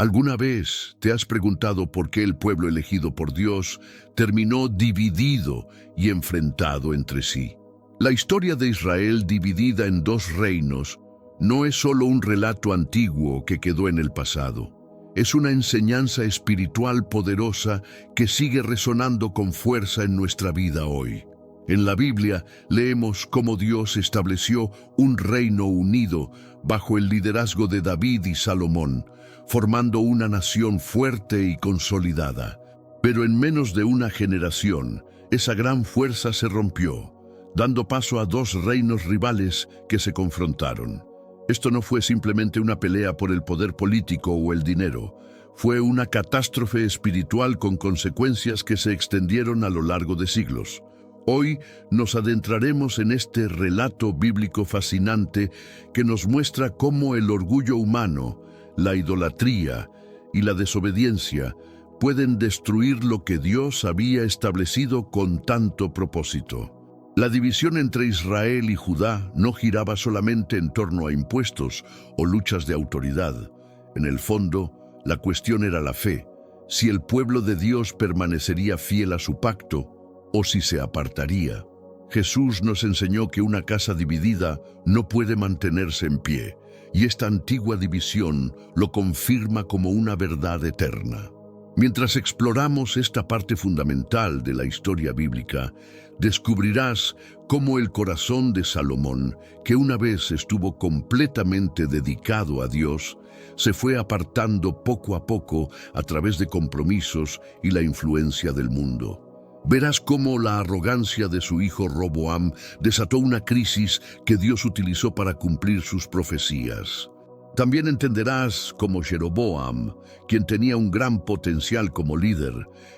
¿Alguna vez te has preguntado por qué el pueblo elegido por Dios terminó dividido y enfrentado entre sí? La historia de Israel dividida en dos reinos no es solo un relato antiguo que quedó en el pasado. Es una enseñanza espiritual poderosa que sigue resonando con fuerza en nuestra vida hoy. En la Biblia leemos cómo Dios estableció un reino unido bajo el liderazgo de David y Salomón, formando una nación fuerte y consolidada. Pero en menos de una generación, esa gran fuerza se rompió, dando paso a dos reinos rivales que se confrontaron. Esto no fue simplemente una pelea por el poder político o el dinero. Fue una catástrofe espiritual con consecuencias que se extendieron a lo largo de siglos. Hoy nos adentraremos en este relato bíblico fascinante que nos muestra cómo el orgullo humano, la idolatría y la desobediencia pueden destruir lo que Dios había establecido con tanto propósito. La división entre Israel y Judá no giraba solamente en torno a impuestos o luchas de autoridad. En el fondo, la cuestión era la fe, si el pueblo de Dios permanecería fiel a su pacto o si se apartaría. Jesús nos enseñó que una casa dividida no puede mantenerse en pie, y esta antigua división lo confirma como una verdad eterna. Mientras exploramos esta parte fundamental de la historia bíblica, descubrirás cómo el corazón de Salomón, que una vez estuvo completamente dedicado a Dios, se fue apartando poco a poco a través de compromisos y la influencia del mundo. Verás cómo la arrogancia de su hijo Roboam desató una crisis que Dios utilizó para cumplir sus profecías. También entenderás cómo Jeroboam, quien tenía un gran potencial como líder,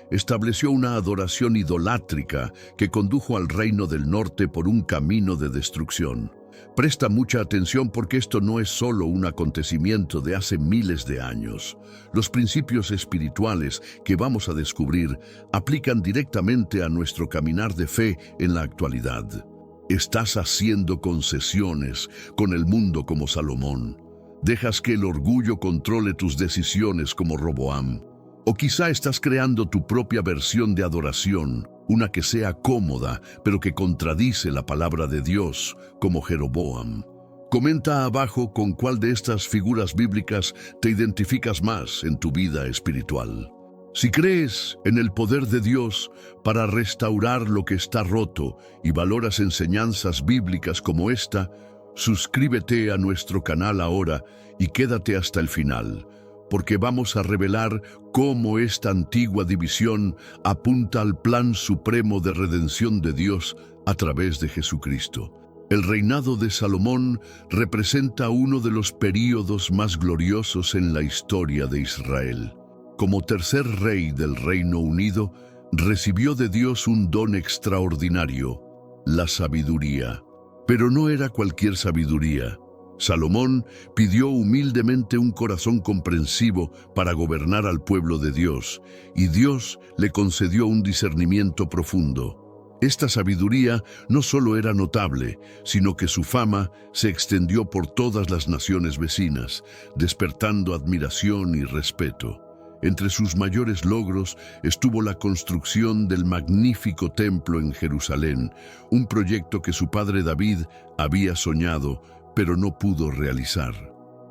estableció una adoración idolátrica que condujo al reino del norte por un camino de destrucción. Presta mucha atención porque esto no es solo un acontecimiento de hace miles de años. Los principios espirituales que vamos a descubrir aplican directamente a nuestro caminar de fe en la actualidad. Estás haciendo concesiones con el mundo como Salomón. Dejas que el orgullo controle tus decisiones como Roboam. O quizá estás creando tu propia versión de adoración, una que sea cómoda, pero que contradice la palabra de Dios, como Jeroboam. Comenta abajo con cuál de estas figuras bíblicas te identificas más en tu vida espiritual. Si crees en el poder de Dios para restaurar lo que está roto y valoras enseñanzas bíblicas como esta, suscríbete a nuestro canal ahora y quédate hasta el final, porque vamos a revelar cómo esta antigua división apunta al plan supremo de redención de Dios a través de Jesucristo. El reinado de Salomón representa uno de los períodos más gloriosos en la historia de Israel. Como tercer rey del Reino Unido, recibió de Dios un don extraordinario, la sabiduría. Pero no era cualquier sabiduría. Salomón pidió humildemente un corazón comprensivo para gobernar al pueblo de Dios, y Dios le concedió un discernimiento profundo. Esta sabiduría no solo era notable, sino que su fama se extendió por todas las naciones vecinas, despertando admiración y respeto. Entre sus mayores logros estuvo la construcción del magnífico templo en Jerusalén, un proyecto que su padre David había soñado, pero no pudo realizar.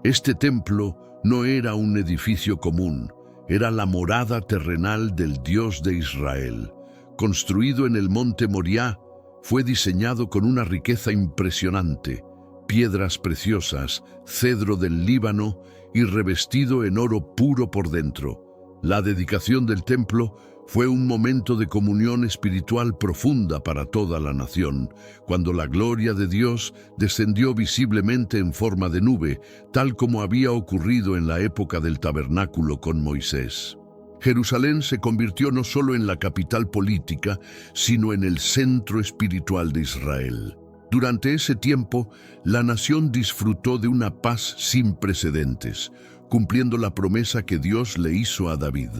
Este templo no era un edificio común, era la morada terrenal del Dios de Israel. Construido en el monte Moriah, fue diseñado con una riqueza impresionante, piedras preciosas, cedro del Líbano y revestido en oro puro por dentro. La dedicación del templo fue un momento de comunión espiritual profunda para toda la nación, cuando la gloria de Dios descendió visiblemente en forma de nube, tal como había ocurrido en la época del tabernáculo con Moisés. Jerusalén se convirtió no solo en la capital política, sino en el centro espiritual de Israel. Durante ese tiempo, la nación disfrutó de una paz sin precedentes, cumpliendo la promesa que Dios le hizo a David.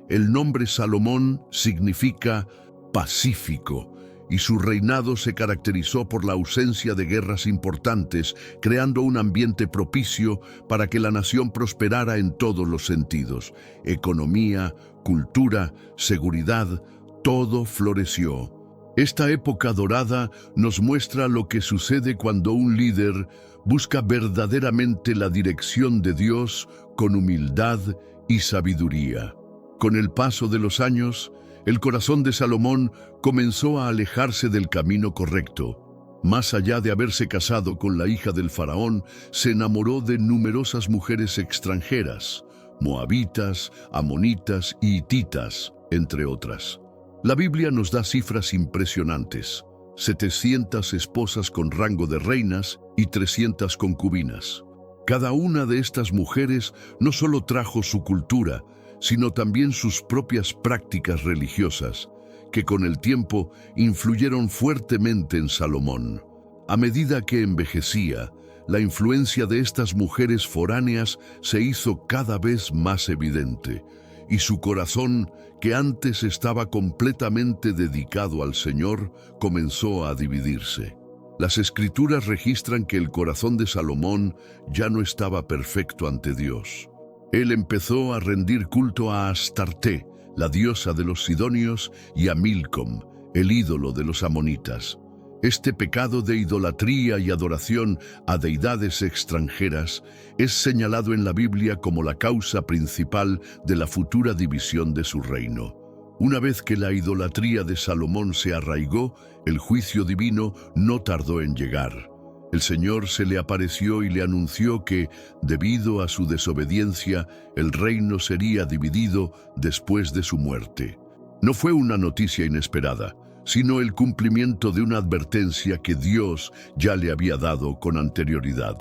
El nombre Salomón significa pacífico, y su reinado se caracterizó por la ausencia de guerras importantes, creando un ambiente propicio para que la nación prosperara en todos los sentidos. Economía, cultura, seguridad, todo floreció. Esta época dorada nos muestra lo que sucede cuando un líder busca verdaderamente la dirección de Dios con humildad y sabiduría. Con el paso de los años, el corazón de Salomón comenzó a alejarse del camino correcto. Más allá de haberse casado con la hija del faraón, se enamoró de numerosas mujeres extranjeras, moabitas, amonitas y hititas, entre otras. La Biblia nos da cifras impresionantes: 700 esposas con rango de reinas y 300 concubinas. Cada una de estas mujeres no solo trajo su cultura, sino también sus propias prácticas religiosas, que con el tiempo influyeron fuertemente en Salomón. A medida que envejecía, la influencia de estas mujeres foráneas se hizo cada vez más evidente, y su corazón, que antes estaba completamente dedicado al Señor, comenzó a dividirse. Las Escrituras registran que el corazón de Salomón ya no estaba perfecto ante Dios. Él empezó a rendir culto a Astarte, la diosa de los sidonios, y a Milcom, el ídolo de los amonitas. Este pecado de idolatría y adoración a deidades extranjeras es señalado en la Biblia como la causa principal de la futura división de su reino. Una vez que la idolatría de Salomón se arraigó, el juicio divino no tardó en llegar. El Señor se le apareció y le anunció que, debido a su desobediencia, el reino sería dividido después de su muerte. No fue una noticia inesperada, sino el cumplimiento de una advertencia que Dios ya le había dado con anterioridad.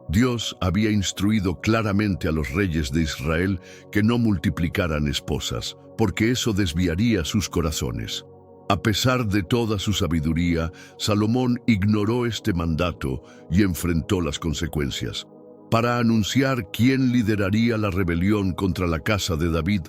Dios había instruido claramente a los reyes de Israel que no multiplicaran esposas, porque eso desviaría sus corazones. A pesar de toda su sabiduría, Salomón ignoró este mandato y enfrentó las consecuencias. Para anunciar quién lideraría la rebelión contra la casa de David,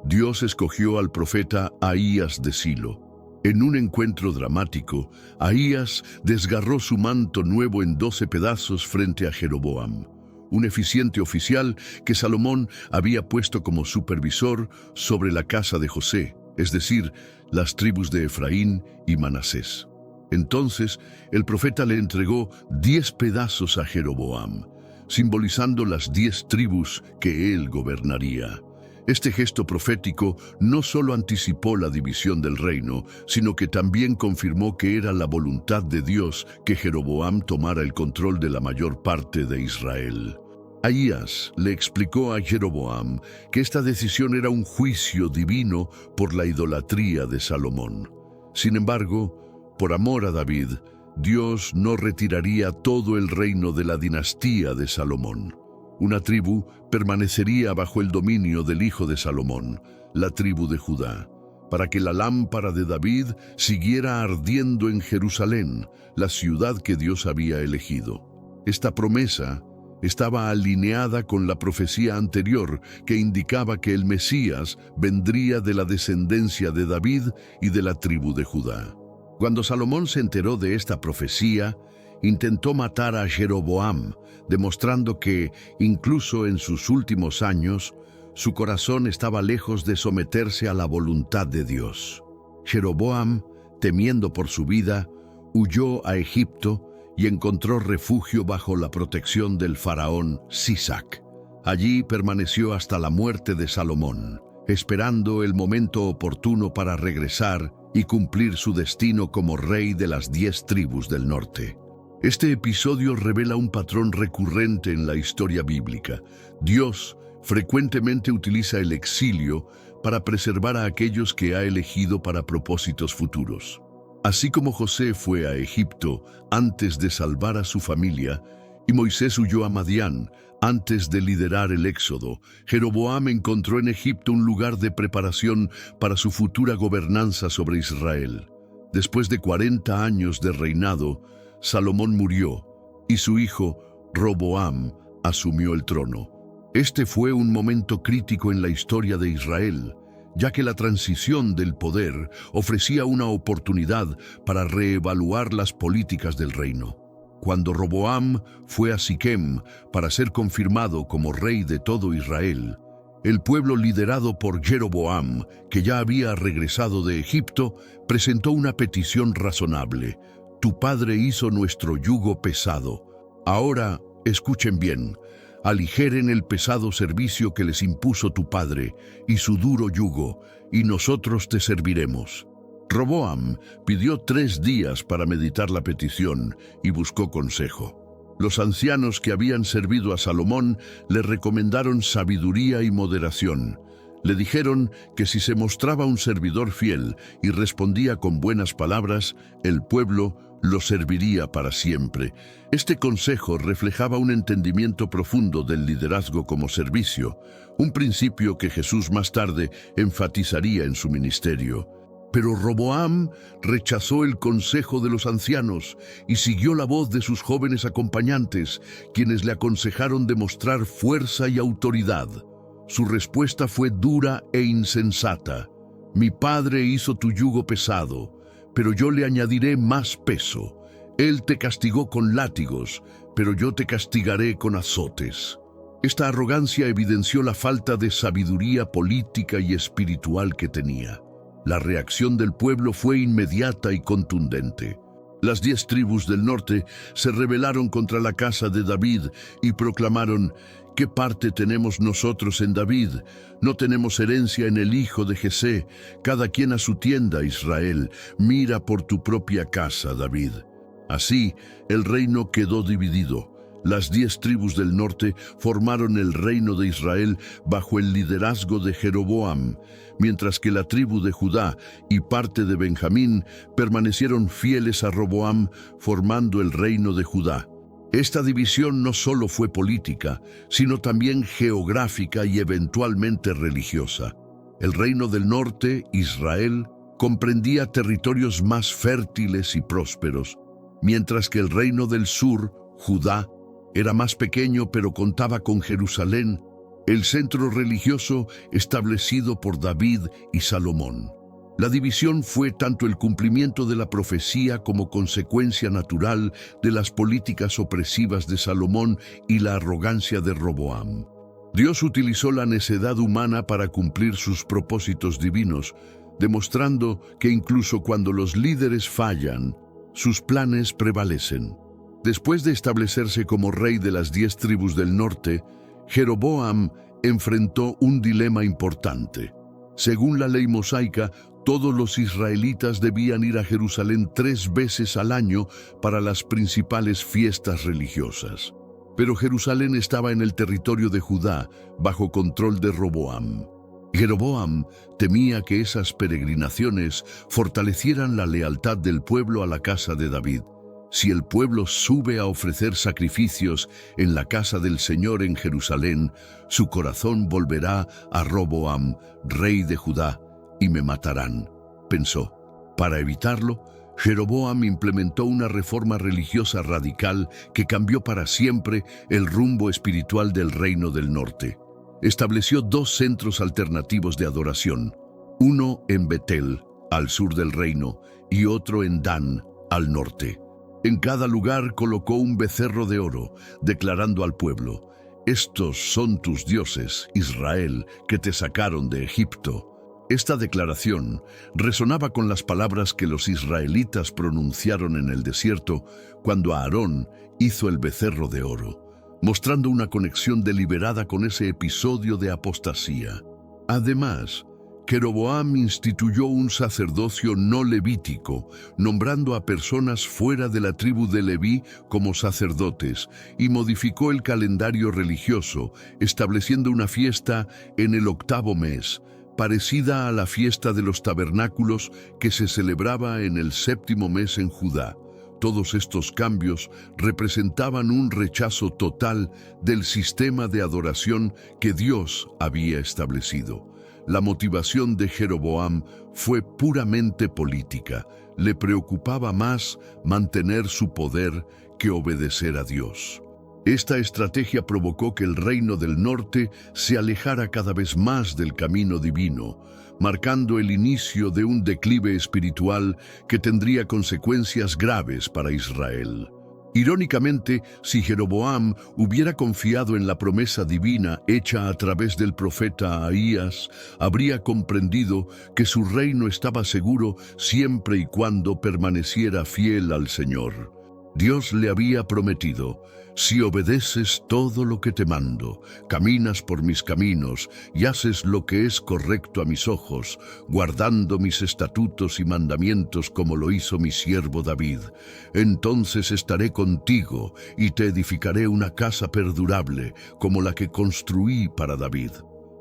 Dios escogió al profeta Ahías de Silo. En un encuentro dramático, Ahías desgarró su manto nuevo en 12 pedazos frente a Jeroboam, un eficiente oficial que Salomón había puesto como supervisor sobre la casa de José, es decir, las tribus de Efraín y Manasés. Entonces el profeta le entregó 10 pedazos a Jeroboam, simbolizando las 10 tribus que él gobernaría. Este gesto profético no solo anticipó la división del reino, sino que también confirmó que era la voluntad de Dios que Jeroboam tomara el control de la mayor parte de Israel. Ahías le explicó a Jeroboam que esta decisión era un juicio divino por la idolatría de Salomón. Sin embargo, por amor a David, Dios no retiraría todo el reino de la dinastía de Salomón. Una tribu permanecería bajo el dominio del hijo de Salomón, la tribu de Judá, para que la lámpara de David siguiera ardiendo en Jerusalén, la ciudad que Dios había elegido. Esta promesa estaba alineada con la profecía anterior que indicaba que el Mesías vendría de la descendencia de David y de la tribu de Judá. Cuando Salomón se enteró de esta profecía, intentó matar a Jeroboam, demostrando que, incluso en sus últimos años, su corazón estaba lejos de someterse a la voluntad de Dios. Jeroboam, temiendo por su vida, huyó a Egipto y encontró refugio bajo la protección del faraón Sisac. Allí permaneció hasta la muerte de Salomón, esperando el momento oportuno para regresar y cumplir su destino como rey de las 10 tribus del norte. Este episodio revela un patrón recurrente en la historia bíblica. Dios frecuentemente utiliza el exilio para preservar a aquellos que ha elegido para propósitos futuros. Así como José fue a Egipto antes de salvar a su familia, y Moisés huyó a Madián antes de liderar el éxodo, Jeroboam encontró en Egipto un lugar de preparación para su futura gobernanza sobre Israel. Después de 40 años de reinado, Salomón murió y su hijo, Roboam, asumió el trono. Este fue un momento crítico en la historia de Israel, ya que la transición del poder ofrecía una oportunidad para reevaluar las políticas del reino. Cuando Roboam fue a Siquem para ser confirmado como rey de todo Israel, el pueblo liderado por Jeroboam, que ya había regresado de Egipto, presentó una petición razonable. Tu padre hizo nuestro yugo pesado. Ahora, escuchen bien, aligeren el pesado servicio que les impuso tu padre y su duro yugo, y nosotros te serviremos. Roboam pidió 3 días para meditar la petición y buscó consejo. Los ancianos que habían servido a Salomón le recomendaron sabiduría y moderación. Le dijeron que si se mostraba un servidor fiel y respondía con buenas palabras, el pueblo lo serviría para siempre. Este consejo reflejaba un entendimiento profundo del liderazgo como servicio, un principio que Jesús más tarde enfatizaría en su ministerio. Pero Roboam rechazó el consejo de los ancianos y siguió la voz de sus jóvenes acompañantes, quienes le aconsejaron demostrar fuerza y autoridad. Su respuesta fue dura e insensata. Mi padre hizo tu yugo pesado, pero yo le añadiré más peso. Él te castigó con látigos, pero yo te castigaré con azotes. Esta arrogancia evidenció la falta de sabiduría política y espiritual que tenía. La reacción del pueblo fue inmediata y contundente. Las 10 tribus del norte se rebelaron contra la casa de David y proclamaron: ¿qué parte tenemos nosotros en David? No tenemos herencia en el hijo de Jesé. Cada quien a su tienda, Israel. Mira por tu propia casa, David. Así, el reino quedó dividido. Las 10 tribus del norte formaron el reino de Israel bajo el liderazgo de Jeroboam, mientras que la tribu de Judá y parte de Benjamín permanecieron fieles a Roboam, formando el reino de Judá. Esta división no solo fue política, sino también geográfica y eventualmente religiosa. El reino del norte, Israel, comprendía territorios más fértiles y prósperos, mientras que el reino del sur, Judá, era más pequeño pero contaba con Jerusalén, el centro religioso establecido por David y Salomón. La división fue tanto el cumplimiento de la profecía como consecuencia natural de las políticas opresivas de Salomón y la arrogancia de Roboam. Dios utilizó la necedad humana para cumplir sus propósitos divinos, demostrando que incluso cuando los líderes fallan, sus planes prevalecen. Después de establecerse como rey de las 10 tribus del norte, Jeroboam enfrentó un dilema importante. Según la ley mosaica, todos los israelitas debían ir a Jerusalén 3 veces al año para las principales fiestas religiosas. Pero Jerusalén estaba en el territorio de Judá, bajo control de Roboam. Jeroboam temía que esas peregrinaciones fortalecieran la lealtad del pueblo a la casa de David. Si el pueblo sube a ofrecer sacrificios en la casa del Señor en Jerusalén, su corazón volverá a Roboam, rey de Judá, y me matarán, pensó. Para evitarlo, Jeroboam implementó una reforma religiosa radical que cambió para siempre el rumbo espiritual del reino del norte. Estableció 2 centros alternativos de adoración, uno en Betel, al sur del reino, y otro en Dan, al norte. En cada lugar colocó un becerro de oro, declarando al pueblo: estos son tus dioses, Israel, que te sacaron de Egipto. Esta declaración resonaba con las palabras que los israelitas pronunciaron en el desierto cuando Aarón hizo el becerro de oro, mostrando una conexión deliberada con ese episodio de apostasía. Además, Jeroboam instituyó un sacerdocio no levítico, nombrando a personas fuera de la tribu de Leví como sacerdotes, y modificó el calendario religioso, estableciendo una fiesta en el 8º mes, parecida a la fiesta de los tabernáculos que se celebraba en el 7º mes en Judá. Todos estos cambios representaban un rechazo total del sistema de adoración que Dios había establecido. La motivación de Jeroboam fue puramente política. Le preocupaba más mantener su poder que obedecer a Dios. Esta estrategia provocó que el reino del norte se alejara cada vez más del camino divino, marcando el inicio de un declive espiritual que tendría consecuencias graves para Israel. Irónicamente, si Jeroboam hubiera confiado en la promesa divina hecha a través del profeta Ahías, habría comprendido que su reino estaba seguro siempre y cuando permaneciera fiel al Señor. Dios le había prometido: si obedeces todo lo que te mando, caminas por mis caminos y haces lo que es correcto a mis ojos, guardando mis estatutos y mandamientos como lo hizo mi siervo David, entonces estaré contigo y te edificaré una casa perdurable como la que construí para David.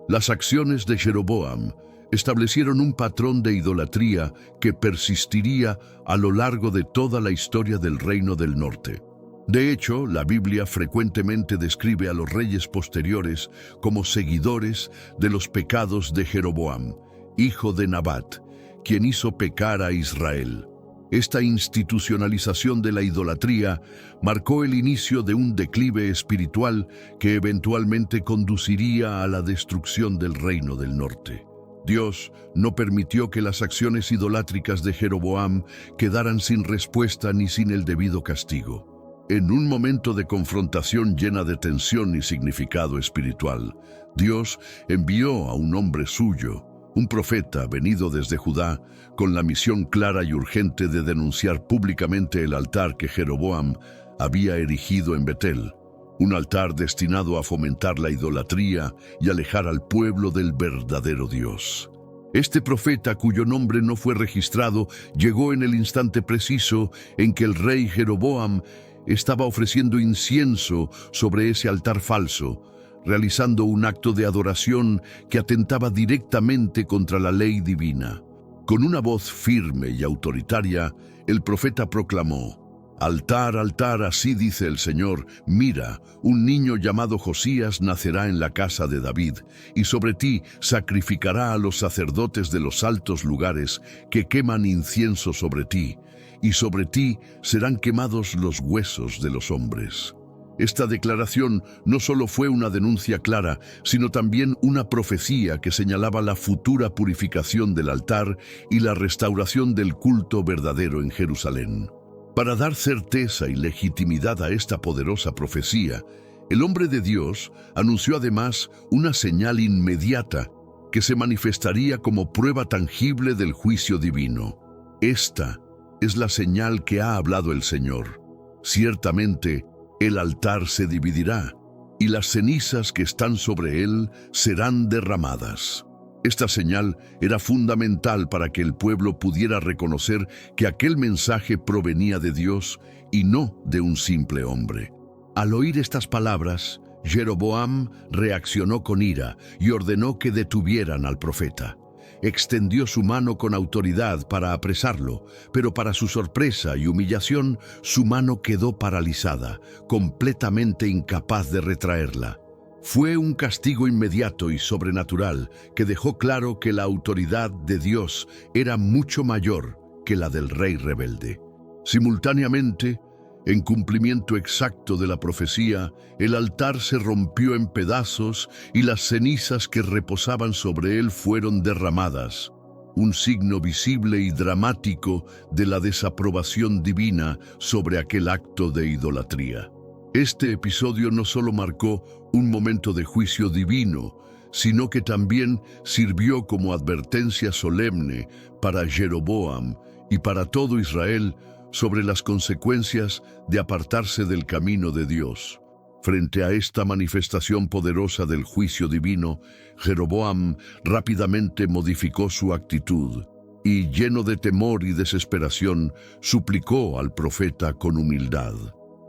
Las acciones de Jeroboam establecieron un patrón de idolatría que persistiría a lo largo de toda la historia del Reino del Norte. De hecho, la Biblia frecuentemente describe a los reyes posteriores como seguidores de los pecados de Jeroboam, hijo de Nabat, quien hizo pecar a Israel. Esta institucionalización de la idolatría marcó el inicio de un declive espiritual que eventualmente conduciría a la destrucción del Reino del Norte. Dios no permitió que las acciones idolátricas de Jeroboam quedaran sin respuesta ni sin el debido castigo. En un momento de confrontación llena de tensión y significado espiritual, Dios envió a un hombre suyo, un profeta venido desde Judá, con la misión clara y urgente de denunciar públicamente el altar que Jeroboam había erigido en Betel, un altar destinado a fomentar la idolatría y alejar al pueblo del verdadero Dios. Este profeta, cuyo nombre no fue registrado, llegó en el instante preciso en que el rey Jeroboam estaba ofreciendo incienso sobre ese altar falso, realizando un acto de adoración que atentaba directamente contra la ley divina. Con una voz firme y autoritaria, el profeta proclamó: «Altar, altar, así dice el Señor, mira, un niño llamado Josías nacerá en la casa de David, y sobre ti sacrificará a los sacerdotes de los altos lugares que queman incienso sobre ti, y sobre ti serán quemados los huesos de los hombres». Esta declaración no solo fue una denuncia clara, sino también una profecía que señalaba la futura purificación del altar y la restauración del culto verdadero en Jerusalén. Para dar certeza y legitimidad a esta poderosa profecía, el hombre de Dios anunció además una señal inmediata que se manifestaría como prueba tangible del juicio divino. Esta es la señal que ha hablado el Señor. Ciertamente, el altar se dividirá, y las cenizas que están sobre él serán derramadas. Esta señal era fundamental para que el pueblo pudiera reconocer que aquel mensaje provenía de Dios y no de un simple hombre. Al oír estas palabras, Jeroboam reaccionó con ira y ordenó que detuvieran al profeta. Extendió su mano con autoridad para apresarlo, pero para su sorpresa y humillación, su mano quedó paralizada, completamente incapaz de retraerla. Fue un castigo inmediato y sobrenatural que dejó claro que la autoridad de Dios era mucho mayor que la del rey rebelde. Simultáneamente, en cumplimiento exacto de la profecía, el altar se rompió en pedazos y las cenizas que reposaban sobre él fueron derramadas, un signo visible y dramático de la desaprobación divina sobre aquel acto de idolatría. Este episodio no solo marcó un momento de juicio divino, sino que también sirvió como advertencia solemne para Jeroboam y para todo Israel sobre las consecuencias de apartarse del camino de Dios. Frente a esta manifestación poderosa del juicio divino, Jeroboam rápidamente modificó su actitud y, lleno de temor y desesperación, suplicó al profeta con humildad: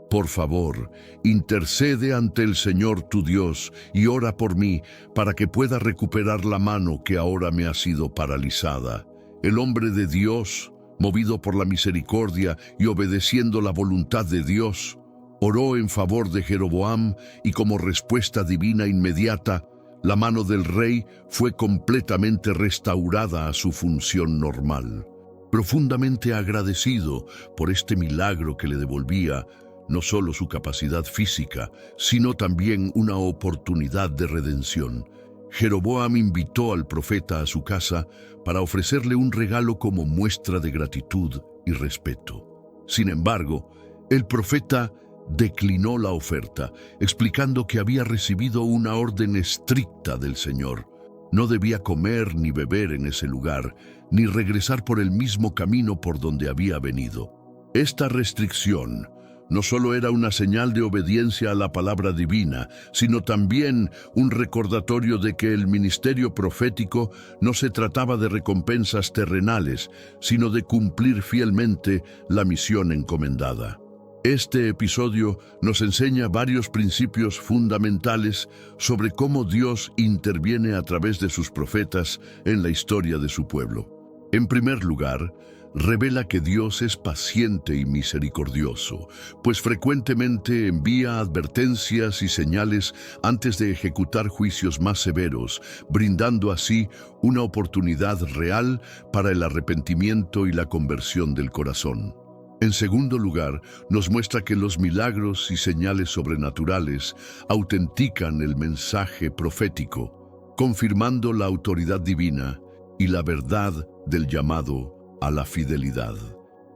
«Por favor, intercede ante el Señor tu Dios y ora por mí para que pueda recuperar la mano que ahora me ha sido paralizada». El hombre de Dios, movido por la misericordia y obedeciendo la voluntad de Dios, oró en favor de Jeroboam y como respuesta divina inmediata, la mano del rey fue completamente restaurada a su función normal. Profundamente agradecido por este milagro que le devolvía no solo su capacidad física, sino también una oportunidad de redención. Jeroboam invitó al profeta a su casa para ofrecerle un regalo como muestra de gratitud y respeto. Sin embargo, el profeta declinó la oferta, explicando que había recibido una orden estricta del Señor. No debía comer ni beber en ese lugar, ni regresar por el mismo camino por donde había venido. Esta restricción no solo era una señal de obediencia a la palabra divina, sino también un recordatorio de que el ministerio profético no se trataba de recompensas terrenales, sino de cumplir fielmente la misión encomendada. Este episodio nos enseña varios principios fundamentales sobre cómo Dios interviene a través de sus profetas en la historia de su pueblo. En primer lugar, revela que Dios es paciente y misericordioso, pues frecuentemente envía advertencias y señales antes de ejecutar juicios más severos, brindando así una oportunidad real para el arrepentimiento y la conversión del corazón. En segundo lugar, nos muestra que los milagros y señales sobrenaturales autentican el mensaje profético, confirmando la autoridad divina y la verdad del llamado a la fidelidad.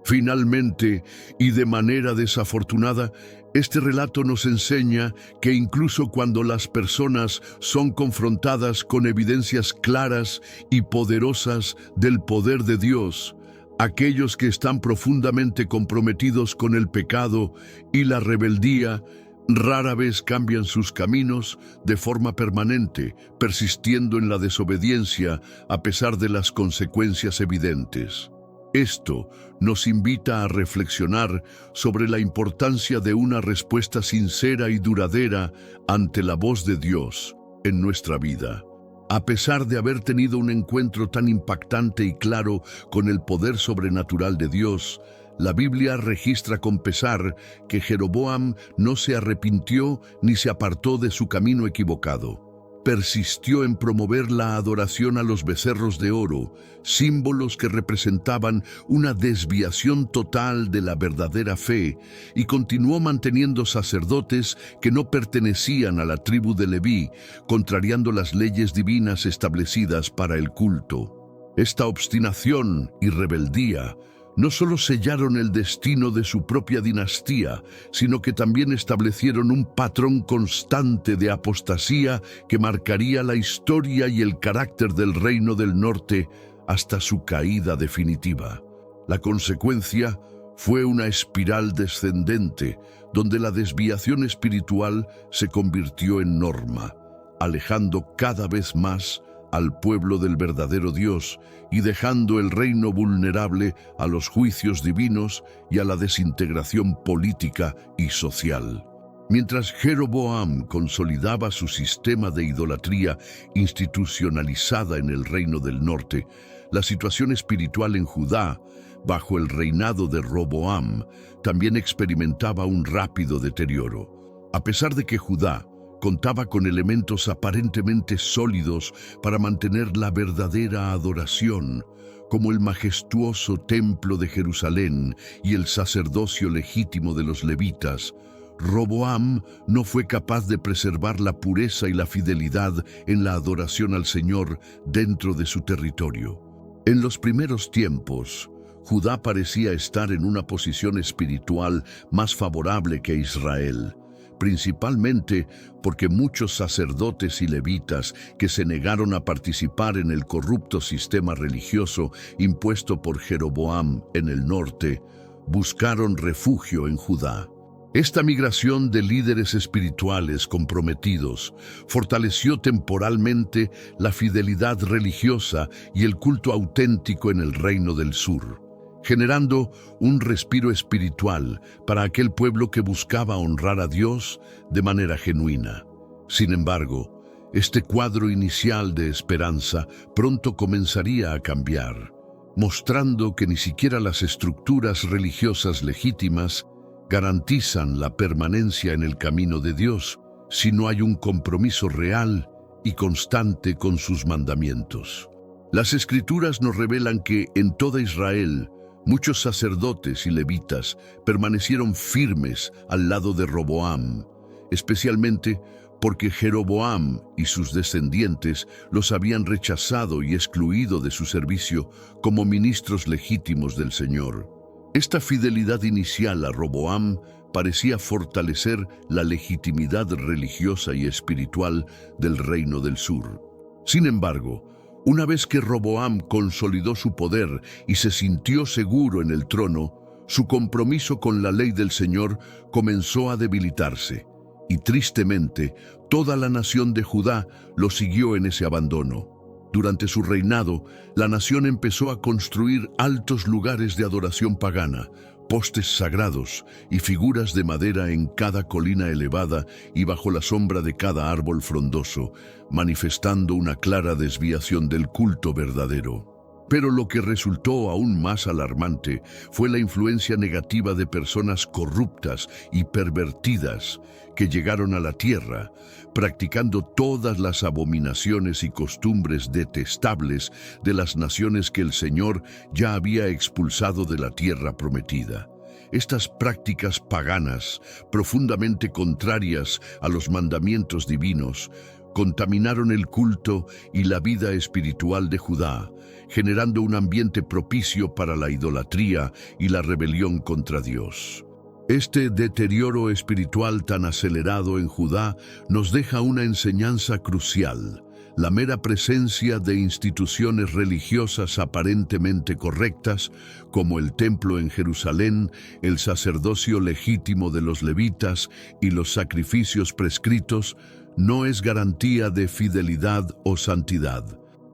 Finalmente, y de manera desafortunada, este relato nos enseña que incluso cuando las personas son confrontadas con evidencias claras y poderosas del poder de Dios, aquellos que están profundamente comprometidos con el pecado y la rebeldía rara vez cambian sus caminos de forma permanente, persistiendo en la desobediencia a pesar de las consecuencias evidentes. Esto nos invita a reflexionar sobre la importancia de una respuesta sincera y duradera ante la voz de Dios en nuestra vida. A pesar de haber tenido un encuentro tan impactante y claro con el poder sobrenatural de Dios, la Biblia registra con pesar que Jeroboam no se arrepintió ni se apartó de su camino equivocado. Persistió en promover la adoración a los becerros de oro, símbolos que representaban una desviación total de la verdadera fe, y continuó manteniendo sacerdotes que no pertenecían a la tribu de Leví, contrariando las leyes divinas establecidas para el culto. Esta obstinación y rebeldía no solo sellaron el destino de su propia dinastía, sino que también establecieron un patrón constante de apostasía que marcaría la historia y el carácter del Reino del Norte hasta su caída definitiva. La consecuencia fue una espiral descendente, donde la desviación espiritual se convirtió en norma, alejando cada vez más al pueblo del verdadero Dios y dejando el reino vulnerable a los juicios divinos y a la desintegración política y social. Mientras Jeroboam consolidaba su sistema de idolatría institucionalizada en el reino del norte, la situación espiritual en Judá, bajo el reinado de Roboam, también experimentaba un rápido deterioro. A pesar de que Judá contaba con elementos aparentemente sólidos para mantener la verdadera adoración, como el majestuoso templo de Jerusalén y el sacerdocio legítimo de los levitas, Roboam no fue capaz de preservar la pureza y la fidelidad en la adoración al Señor dentro de su territorio. En los primeros tiempos, Judá parecía estar en una posición espiritual más favorable que Israel, principalmente porque muchos sacerdotes y levitas que se negaron a participar en el corrupto sistema religioso impuesto por Jeroboam en el norte, buscaron refugio en Judá. Esta migración de líderes espirituales comprometidos fortaleció temporalmente la fidelidad religiosa y el culto auténtico en el reino del sur, generando un respiro espiritual para aquel pueblo que buscaba honrar a Dios de manera genuina. Sin embargo, este cuadro inicial de esperanza pronto comenzaría a cambiar, mostrando que ni siquiera las estructuras religiosas legítimas garantizan la permanencia en el camino de Dios si no hay un compromiso real y constante con sus mandamientos. Las Escrituras nos revelan que en toda Israel Muchos sacerdotes y levitas permanecieron firmes al lado de Roboam, especialmente porque Jeroboam y sus descendientes los habían rechazado y excluido de su servicio como ministros legítimos del Señor. Esta fidelidad inicial a Roboam parecía fortalecer la legitimidad religiosa y espiritual del reino del sur. Sin embargo, una vez que Roboam consolidó su poder y se sintió seguro en el trono, su compromiso con la ley del Señor comenzó a debilitarse. Y tristemente, toda la nación de Judá lo siguió en ese abandono. Durante su reinado, la nación empezó a construir altos lugares de adoración pagana, postes sagrados y figuras de madera en cada colina elevada y bajo la sombra de cada árbol frondoso, manifestando una clara desviación del culto verdadero. Pero lo que resultó aún más alarmante fue la influencia negativa de personas corruptas y pervertidas que llegaron a la tierra, practicando todas las abominaciones y costumbres detestables de las naciones que el Señor ya había expulsado de la tierra prometida. Estas prácticas paganas, profundamente contrarias a los mandamientos divinos, contaminaron el culto y la vida espiritual de Judá, generando un ambiente propicio para la idolatría y la rebelión contra Dios. Este deterioro espiritual tan acelerado en Judá nos deja una enseñanza crucial. La mera presencia de instituciones religiosas aparentemente correctas, como el templo en Jerusalén, el sacerdocio legítimo de los levitas y los sacrificios prescritos, no es garantía de fidelidad o santidad.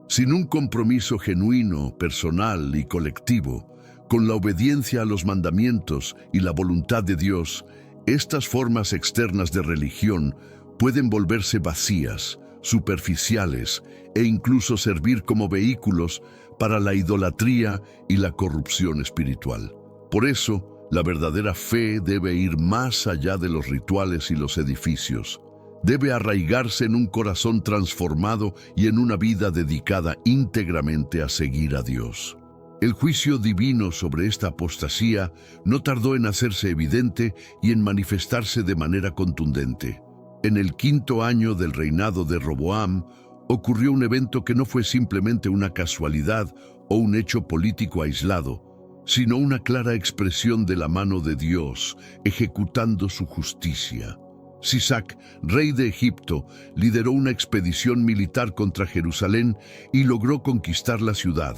Sin un compromiso genuino, personal y colectivo, con la obediencia a los mandamientos y la voluntad de Dios, estas formas externas de religión pueden volverse vacías, superficiales e incluso servir como vehículos para la idolatría y la corrupción espiritual. Por eso, la verdadera fe debe ir más allá de los rituales y los edificios. Debe arraigarse en un corazón transformado y en una vida dedicada íntegramente a seguir a Dios. El juicio divino sobre esta apostasía no tardó en hacerse evidente y en manifestarse de manera contundente. En el 5º año del reinado de Roboam, ocurrió un evento que no fue simplemente una casualidad o un hecho político aislado, sino una clara expresión de la mano de Dios ejecutando su justicia. Sisac, rey de Egipto, lideró una expedición militar contra Jerusalén y logró conquistar la ciudad,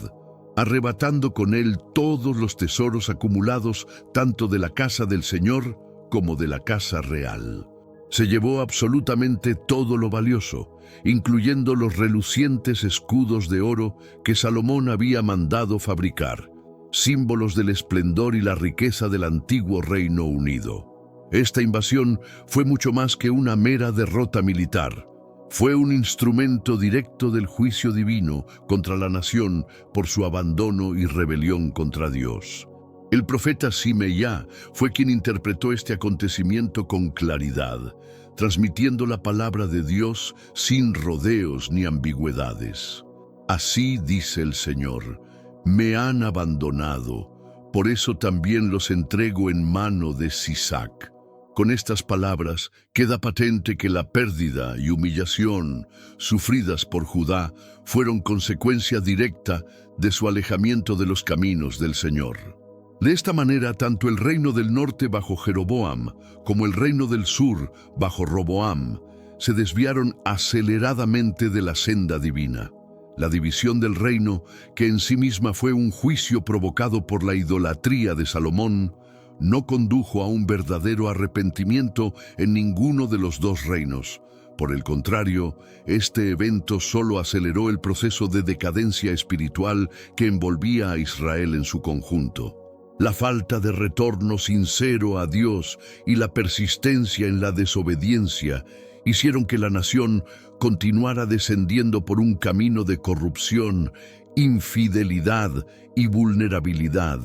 arrebatando con él todos los tesoros acumulados tanto de la casa del Señor como de la casa real. Se llevó absolutamente todo lo valioso, incluyendo los relucientes escudos de oro que Salomón había mandado fabricar, símbolos del esplendor y la riqueza del antiguo Reino Unido. Esta invasión fue mucho más que una mera derrota militar. Fue un instrumento directo del juicio divino contra la nación por su abandono y rebelión contra Dios. El profeta Simeía fue quien interpretó este acontecimiento con claridad, transmitiendo la palabra de Dios sin rodeos ni ambigüedades. Así dice el Señor: me han abandonado, por eso también los entrego en mano de Sisac. Con estas palabras queda patente que la pérdida y humillación sufridas por Judá fueron consecuencia directa de su alejamiento de los caminos del Señor. De esta manera, tanto el reino del norte bajo Jeroboam como el reino del sur bajo Roboam se desviaron aceleradamente de la senda divina. La división del reino, que en sí misma fue un juicio provocado por la idolatría de Salomón, no condujo a un verdadero arrepentimiento en ninguno de los dos reinos. Por el contrario, este evento solo aceleró el proceso de decadencia espiritual que envolvía a Israel en su conjunto. La falta de retorno sincero a Dios y la persistencia en la desobediencia hicieron que la nación continuara descendiendo por un camino de corrupción, infidelidad y vulnerabilidad,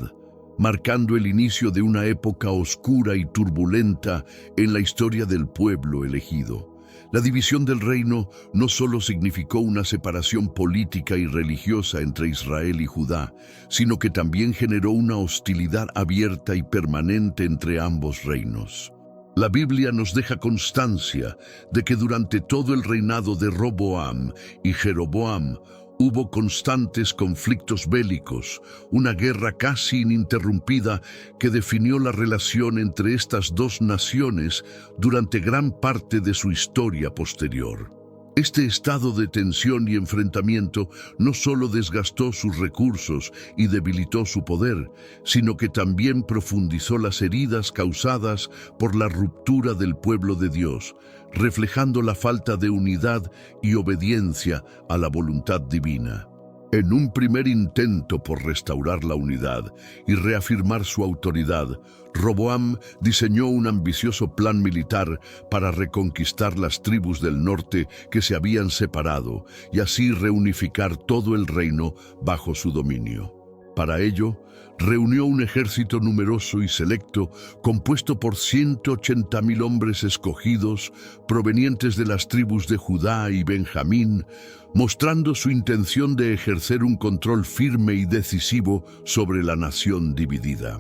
marcando el inicio de una época oscura y turbulenta en la historia del pueblo elegido. La división del reino no solo significó una separación política y religiosa entre Israel y Judá, sino que también generó una hostilidad abierta y permanente entre ambos reinos. La Biblia nos deja constancia de que durante todo el reinado de Roboam y Jeroboam hubo constantes conflictos bélicos, una guerra casi ininterrumpida que definió la relación entre estas dos naciones durante gran parte de su historia posterior. Este estado de tensión y enfrentamiento no solo desgastó sus recursos y debilitó su poder, sino que también profundizó las heridas causadas por la ruptura del pueblo de Dios, reflejando la falta de unidad y obediencia a la voluntad divina. En un primer intento por restaurar la unidad y reafirmar su autoridad, Roboam diseñó un ambicioso plan militar para reconquistar las tribus del norte que se habían separado y así reunificar todo el reino bajo su dominio. Para ello, reunió un ejército numeroso y selecto compuesto por 180.000 hombres escogidos provenientes de las tribus de Judá y Benjamín, mostrando su intención de ejercer un control firme y decisivo sobre la nación dividida.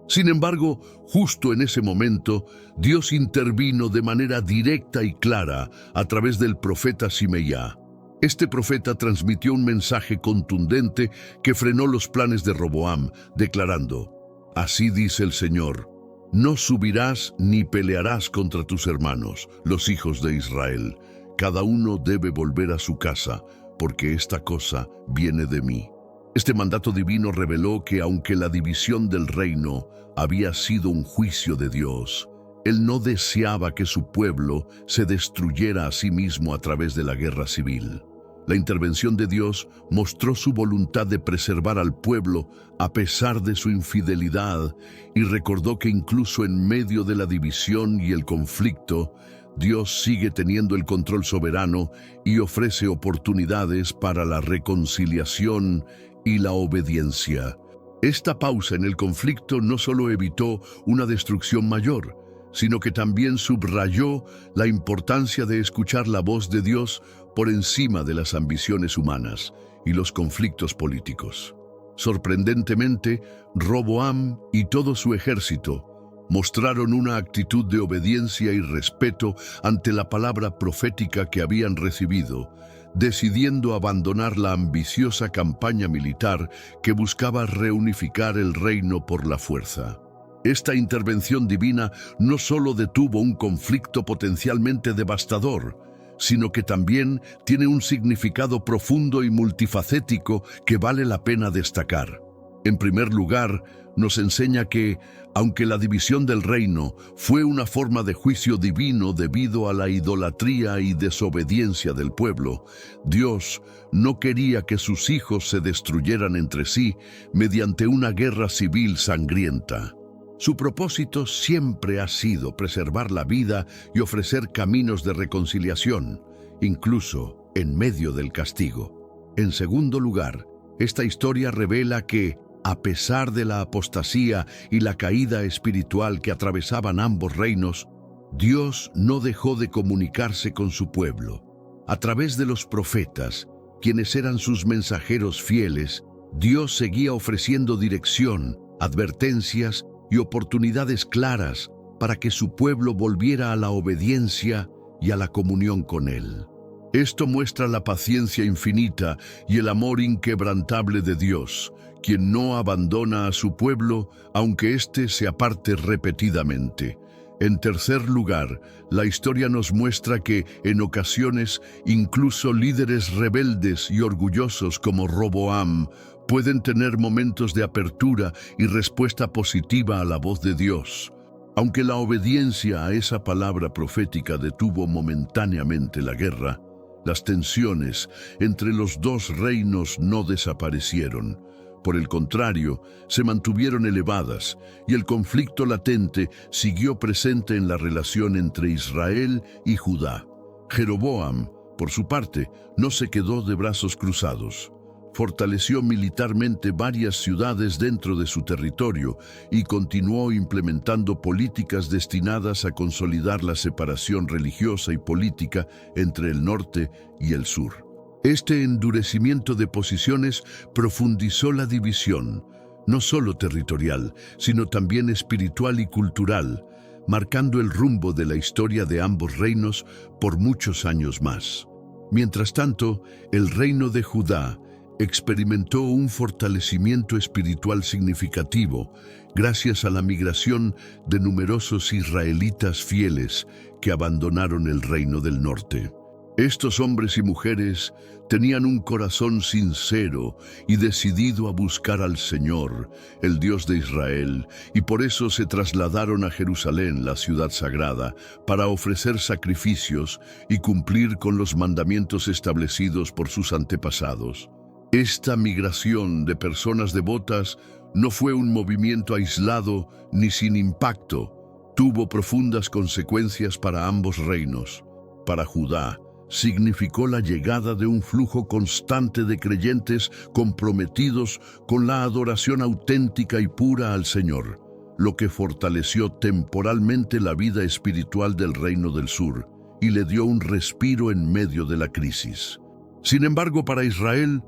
Sin embargo, justo en ese momento, Dios intervino de manera directa y clara a través del profeta Simeía. Este profeta transmitió un mensaje contundente que frenó los planes de Roboam, declarando: «Así dice el Señor, no subirás ni pelearás contra tus hermanos, los hijos de Israel. Cada uno debe volver a su casa, porque esta cosa viene de mí». Este mandato divino reveló que aunque la división del reino había sido un juicio de Dios, Él no deseaba que su pueblo se destruyera a sí mismo a través de la guerra civil. La intervención de Dios mostró su voluntad de preservar al pueblo a pesar de su infidelidad y recordó que incluso en medio de la división y el conflicto, Dios sigue teniendo el control soberano y ofrece oportunidades para la reconciliación y la obediencia. Esta pausa en el conflicto no solo evitó una destrucción mayor, sino que también subrayó la importancia de escuchar la voz de Dios por encima de las ambiciones humanas y los conflictos políticos. Sorprendentemente, Roboam y todo su ejército mostraron una actitud de obediencia y respeto ante la palabra profética que habían recibido, decidiendo abandonar la ambiciosa campaña militar que buscaba reunificar el reino por la fuerza. Esta intervención divina no solo detuvo un conflicto potencialmente devastador, sino que también tiene un significado profundo y multifacético que vale la pena destacar. En primer lugar, nos enseña que, aunque la división del reino fue una forma de juicio divino debido a la idolatría y desobediencia del pueblo, Dios no quería que sus hijos se destruyeran entre sí mediante una guerra civil sangrienta. Su propósito siempre ha sido preservar la vida y ofrecer caminos de reconciliación, incluso en medio del castigo. En segundo lugar, esta historia revela que, a pesar de la apostasía y la caída espiritual que atravesaban ambos reinos, Dios no dejó de comunicarse con su pueblo. A través de los profetas, quienes eran sus mensajeros fieles, Dios seguía ofreciendo dirección, advertencias y oportunidades claras para que su pueblo volviera a la obediencia y a la comunión con Él. Esto muestra la paciencia infinita y el amor inquebrantable de Dios, quien no abandona a su pueblo aunque éste se aparte repetidamente. En tercer lugar, la historia nos muestra que, en ocasiones, incluso líderes rebeldes y orgullosos como Roboam pueden tener momentos de apertura y respuesta positiva a la voz de Dios. Aunque la obediencia a esa palabra profética detuvo momentáneamente la guerra, las tensiones entre los dos reinos no desaparecieron. Por el contrario, se mantuvieron elevadas y el conflicto latente siguió presente en la relación entre Israel y Judá. Jeroboam, por su parte, no se quedó de brazos cruzados. fortaleció militarmente varias ciudades dentro de su territorio y continuó implementando políticas destinadas a consolidar la separación religiosa y política entre el norte y el sur. Este endurecimiento de posiciones profundizó la división, no solo territorial, sino también espiritual y cultural, marcando el rumbo de la historia de ambos reinos por muchos años más. Mientras tanto, el reino de Judá experimentó un fortalecimiento espiritual significativo gracias a la migración de numerosos israelitas fieles que abandonaron el reino del norte. Estos hombres y mujeres tenían un corazón sincero y decidido a buscar al Señor, el Dios de Israel, y por eso se trasladaron a Jerusalén, la ciudad sagrada, para ofrecer sacrificios y cumplir con los mandamientos establecidos por sus antepasados. Esta migración de personas devotas no fue un movimiento aislado ni sin impacto. Tuvo profundas consecuencias para ambos reinos. Para Judá, significó la llegada de un flujo constante de creyentes comprometidos con la adoración auténtica y pura al Señor, lo que fortaleció temporalmente la vida espiritual del Reino del Sur y le dio un respiro en medio de la crisis. Sin embargo, para Israel,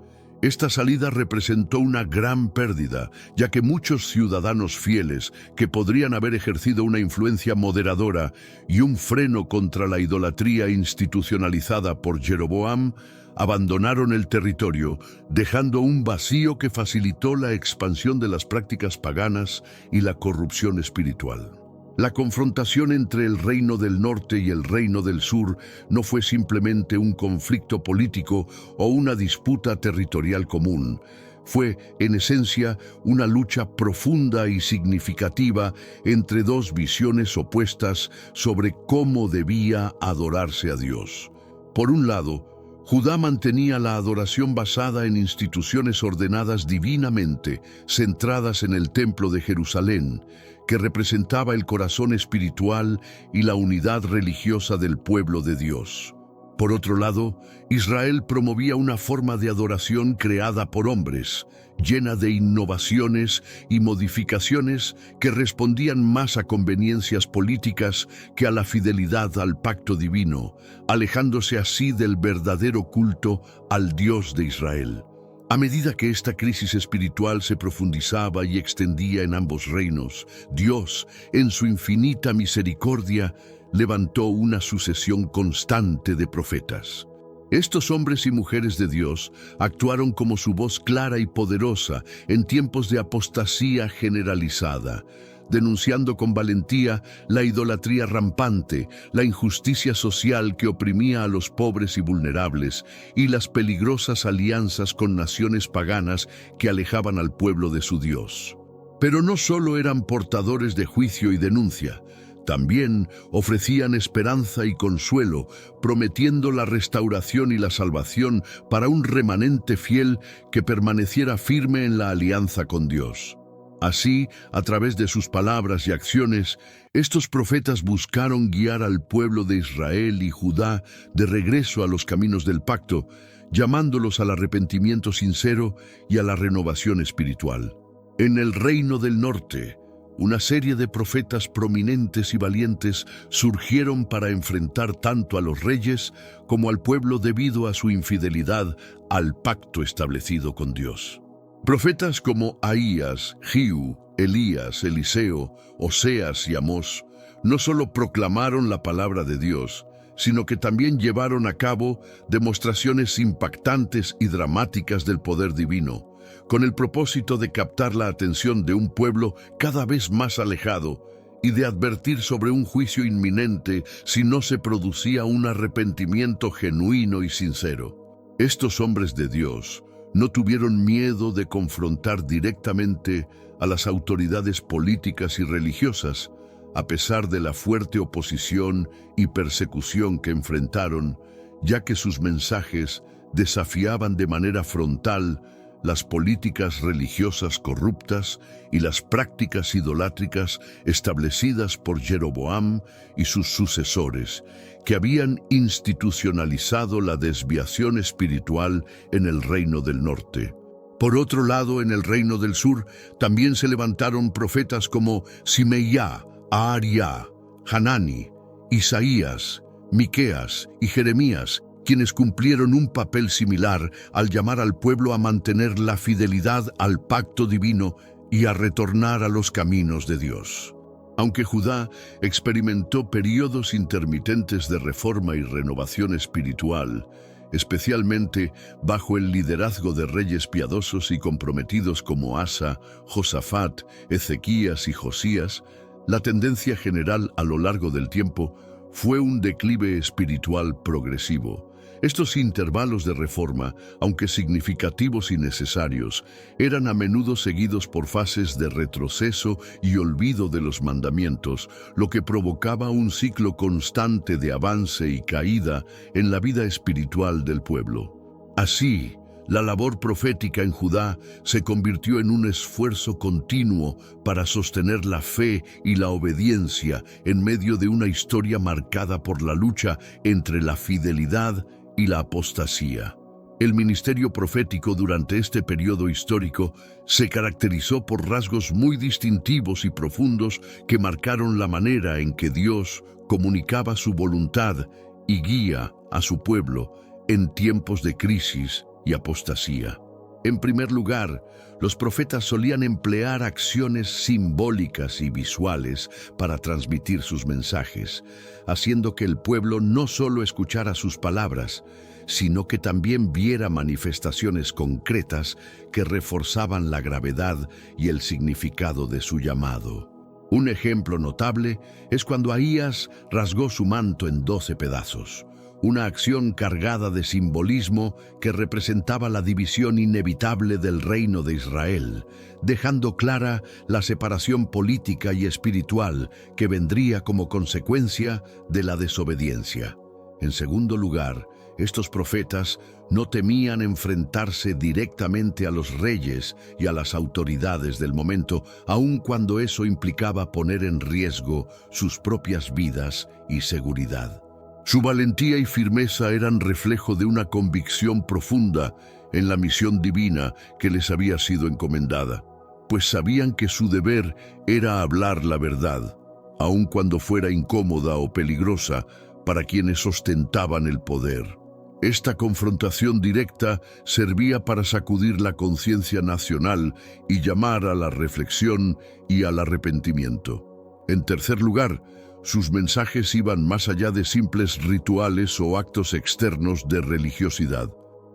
esta salida representó una gran pérdida, ya que muchos ciudadanos fieles que podrían haber ejercido una influencia moderadora y un freno contra la idolatría institucionalizada por Jeroboam, abandonaron el territorio, dejando un vacío que facilitó la expansión de las prácticas paganas y la corrupción espiritual. La confrontación entre el reino del norte y el reino del sur no fue simplemente un conflicto político o una disputa territorial común. Fue, en esencia, una lucha profunda y significativa entre dos visiones opuestas sobre cómo debía adorarse a Dios. Por un lado, Judá mantenía la adoración basada en instituciones ordenadas divinamente, centradas en el Templo de Jerusalén, que representaba el corazón espiritual y la unidad religiosa del pueblo de Dios. Por otro lado, Israel promovía una forma de adoración creada por hombres, llena de innovaciones y modificaciones que respondían más a conveniencias políticas que a la fidelidad al pacto divino, alejándose así del verdadero culto al Dios de Israel. A medida que esta crisis espiritual se profundizaba y extendía en ambos reinos, Dios, en su infinita misericordia, levantó una sucesión constante de profetas. Estos hombres y mujeres de Dios actuaron como su voz clara y poderosa en tiempos de apostasía generalizada, denunciando con valentía la idolatría rampante, la injusticia social que oprimía a los pobres y vulnerables, y las peligrosas alianzas con naciones paganas que alejaban al pueblo de su Dios. Pero no solo eran portadores de juicio y denuncia, también ofrecían esperanza y consuelo, prometiendo la restauración y la salvación para un remanente fiel que permaneciera firme en la alianza con Dios. Así, a través de sus palabras y acciones, estos profetas buscaron guiar al pueblo de Israel y Judá de regreso a los caminos del pacto, llamándolos al arrepentimiento sincero y a la renovación espiritual. En el reino del norte, una serie de profetas prominentes y valientes surgieron para enfrentar tanto a los reyes como al pueblo debido a su infidelidad al pacto establecido con Dios. Profetas como Ahías, Jehú, Elías, Eliseo, Oseas y Amós no solo proclamaron la palabra de Dios, sino que también llevaron a cabo demostraciones impactantes y dramáticas del poder divino, con el propósito de captar la atención de un pueblo cada vez más alejado y de advertir sobre un juicio inminente si no se producía un arrepentimiento genuino y sincero. Estos hombres de Dios no tuvieron miedo de confrontar directamente a las autoridades políticas y religiosas, a pesar de la fuerte oposición y persecución que enfrentaron, ya que sus mensajes desafiaban de manera frontal las políticas religiosas corruptas y las prácticas idolátricas establecidas por Jeroboam y sus sucesores, que habían institucionalizado la desviación espiritual en el reino del norte. Por otro lado, en el reino del sur, también se levantaron profetas como Simeía, Aaría, Hanani, Isaías, Miqueas y Jeremías, quienes cumplieron un papel similar al llamar al pueblo a mantener la fidelidad al pacto divino y a retornar a los caminos de Dios. Aunque Judá experimentó periodos intermitentes de reforma y renovación espiritual, especialmente bajo el liderazgo de reyes piadosos y comprometidos como Asa, Josafat, Ezequías y Josías, la tendencia general a lo largo del tiempo fue un declive espiritual progresivo. Estos intervalos de reforma, aunque significativos y necesarios, eran a menudo seguidos por fases de retroceso y olvido de los mandamientos, lo que provocaba un ciclo constante de avance y caída en la vida espiritual del pueblo. Así, la labor profética en Judá se convirtió en un esfuerzo continuo para sostener la fe y la obediencia en medio de una historia marcada por la lucha entre la fidelidad y la apostasía. El ministerio profético durante este periodo histórico se caracterizó por rasgos muy distintivos y profundos que marcaron la manera en que Dios comunicaba su voluntad y guía a su pueblo en tiempos de crisis y apostasía. En primer lugar, los profetas solían emplear acciones simbólicas y visuales para transmitir sus mensajes, haciendo que el pueblo no solo escuchara sus palabras, sino que también viera manifestaciones concretas que reforzaban la gravedad y el significado de su llamado. Un ejemplo notable es cuando Ahías rasgó su manto en 12 pedazos, una acción cargada de simbolismo que representaba la división inevitable del reino de Israel, dejando clara la separación política y espiritual que vendría como consecuencia de la desobediencia. En segundo lugar, estos profetas no temían enfrentarse directamente a los reyes y a las autoridades del momento, aun cuando eso implicaba poner en riesgo sus propias vidas y seguridad. Su valentía y firmeza eran reflejo de una convicción profunda en la misión divina que les había sido encomendada, pues sabían que su deber era hablar la verdad, aun cuando fuera incómoda o peligrosa para quienes ostentaban el poder. Esta confrontación directa servía para sacudir la conciencia nacional y llamar a la reflexión y al arrepentimiento. En tercer lugar, sus mensajes iban más allá de simples rituales o actos externos de religiosidad.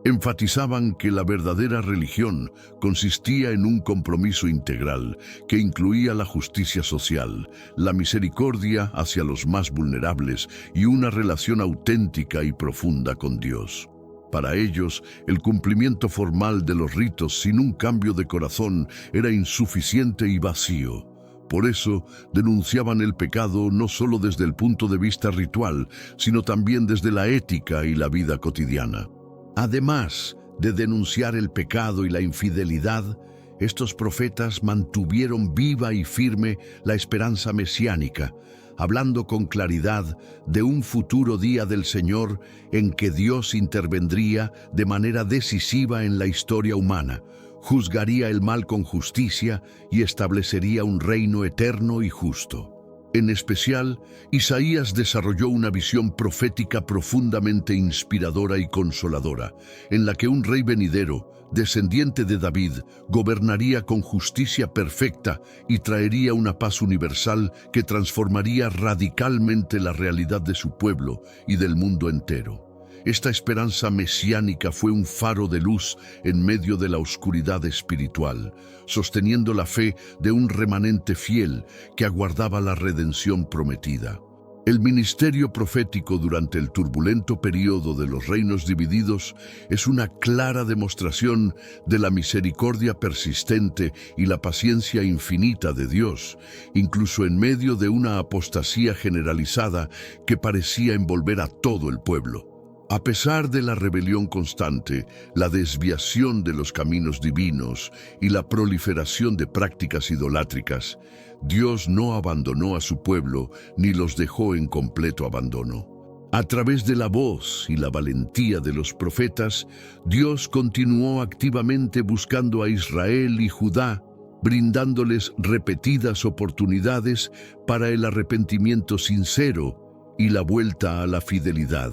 Enfatizaban que la verdadera religión consistía en un compromiso integral que incluía la justicia social, la misericordia hacia los más vulnerables y una relación auténtica y profunda con Dios. Para ellos, el cumplimiento formal de los ritos sin un cambio de corazón era insuficiente y vacío. Por eso, denunciaban el pecado no solo desde el punto de vista ritual, sino también desde la ética y la vida cotidiana. Además de denunciar el pecado y la infidelidad, estos profetas mantuvieron viva y firme la esperanza mesiánica, hablando con claridad de un futuro día del Señor en que Dios intervendría de manera decisiva en la historia humana, juzgaría el mal con justicia y establecería un reino eterno y justo. En especial, Isaías desarrolló una visión profética profundamente inspiradora y consoladora, en la que un rey venidero, descendiente de David, gobernaría con justicia perfecta y traería una paz universal que transformaría radicalmente la realidad de su pueblo y del mundo entero. Esta esperanza mesiánica fue un faro de luz en medio de la oscuridad espiritual, sosteniendo la fe de un remanente fiel que aguardaba la redención prometida. El ministerio profético durante el turbulento período de los reinos divididos es una clara demostración de la misericordia persistente y la paciencia infinita de Dios, incluso en medio de una apostasía generalizada que parecía envolver a todo el pueblo. A pesar de la rebelión constante, la desviación de los caminos divinos y la proliferación de prácticas idolátricas, Dios no abandonó a su pueblo ni los dejó en completo abandono. A través de la voz y la valentía de los profetas, Dios continuó activamente buscando a Israel y Judá, brindándoles repetidas oportunidades para el arrepentimiento sincero y la vuelta a la fidelidad.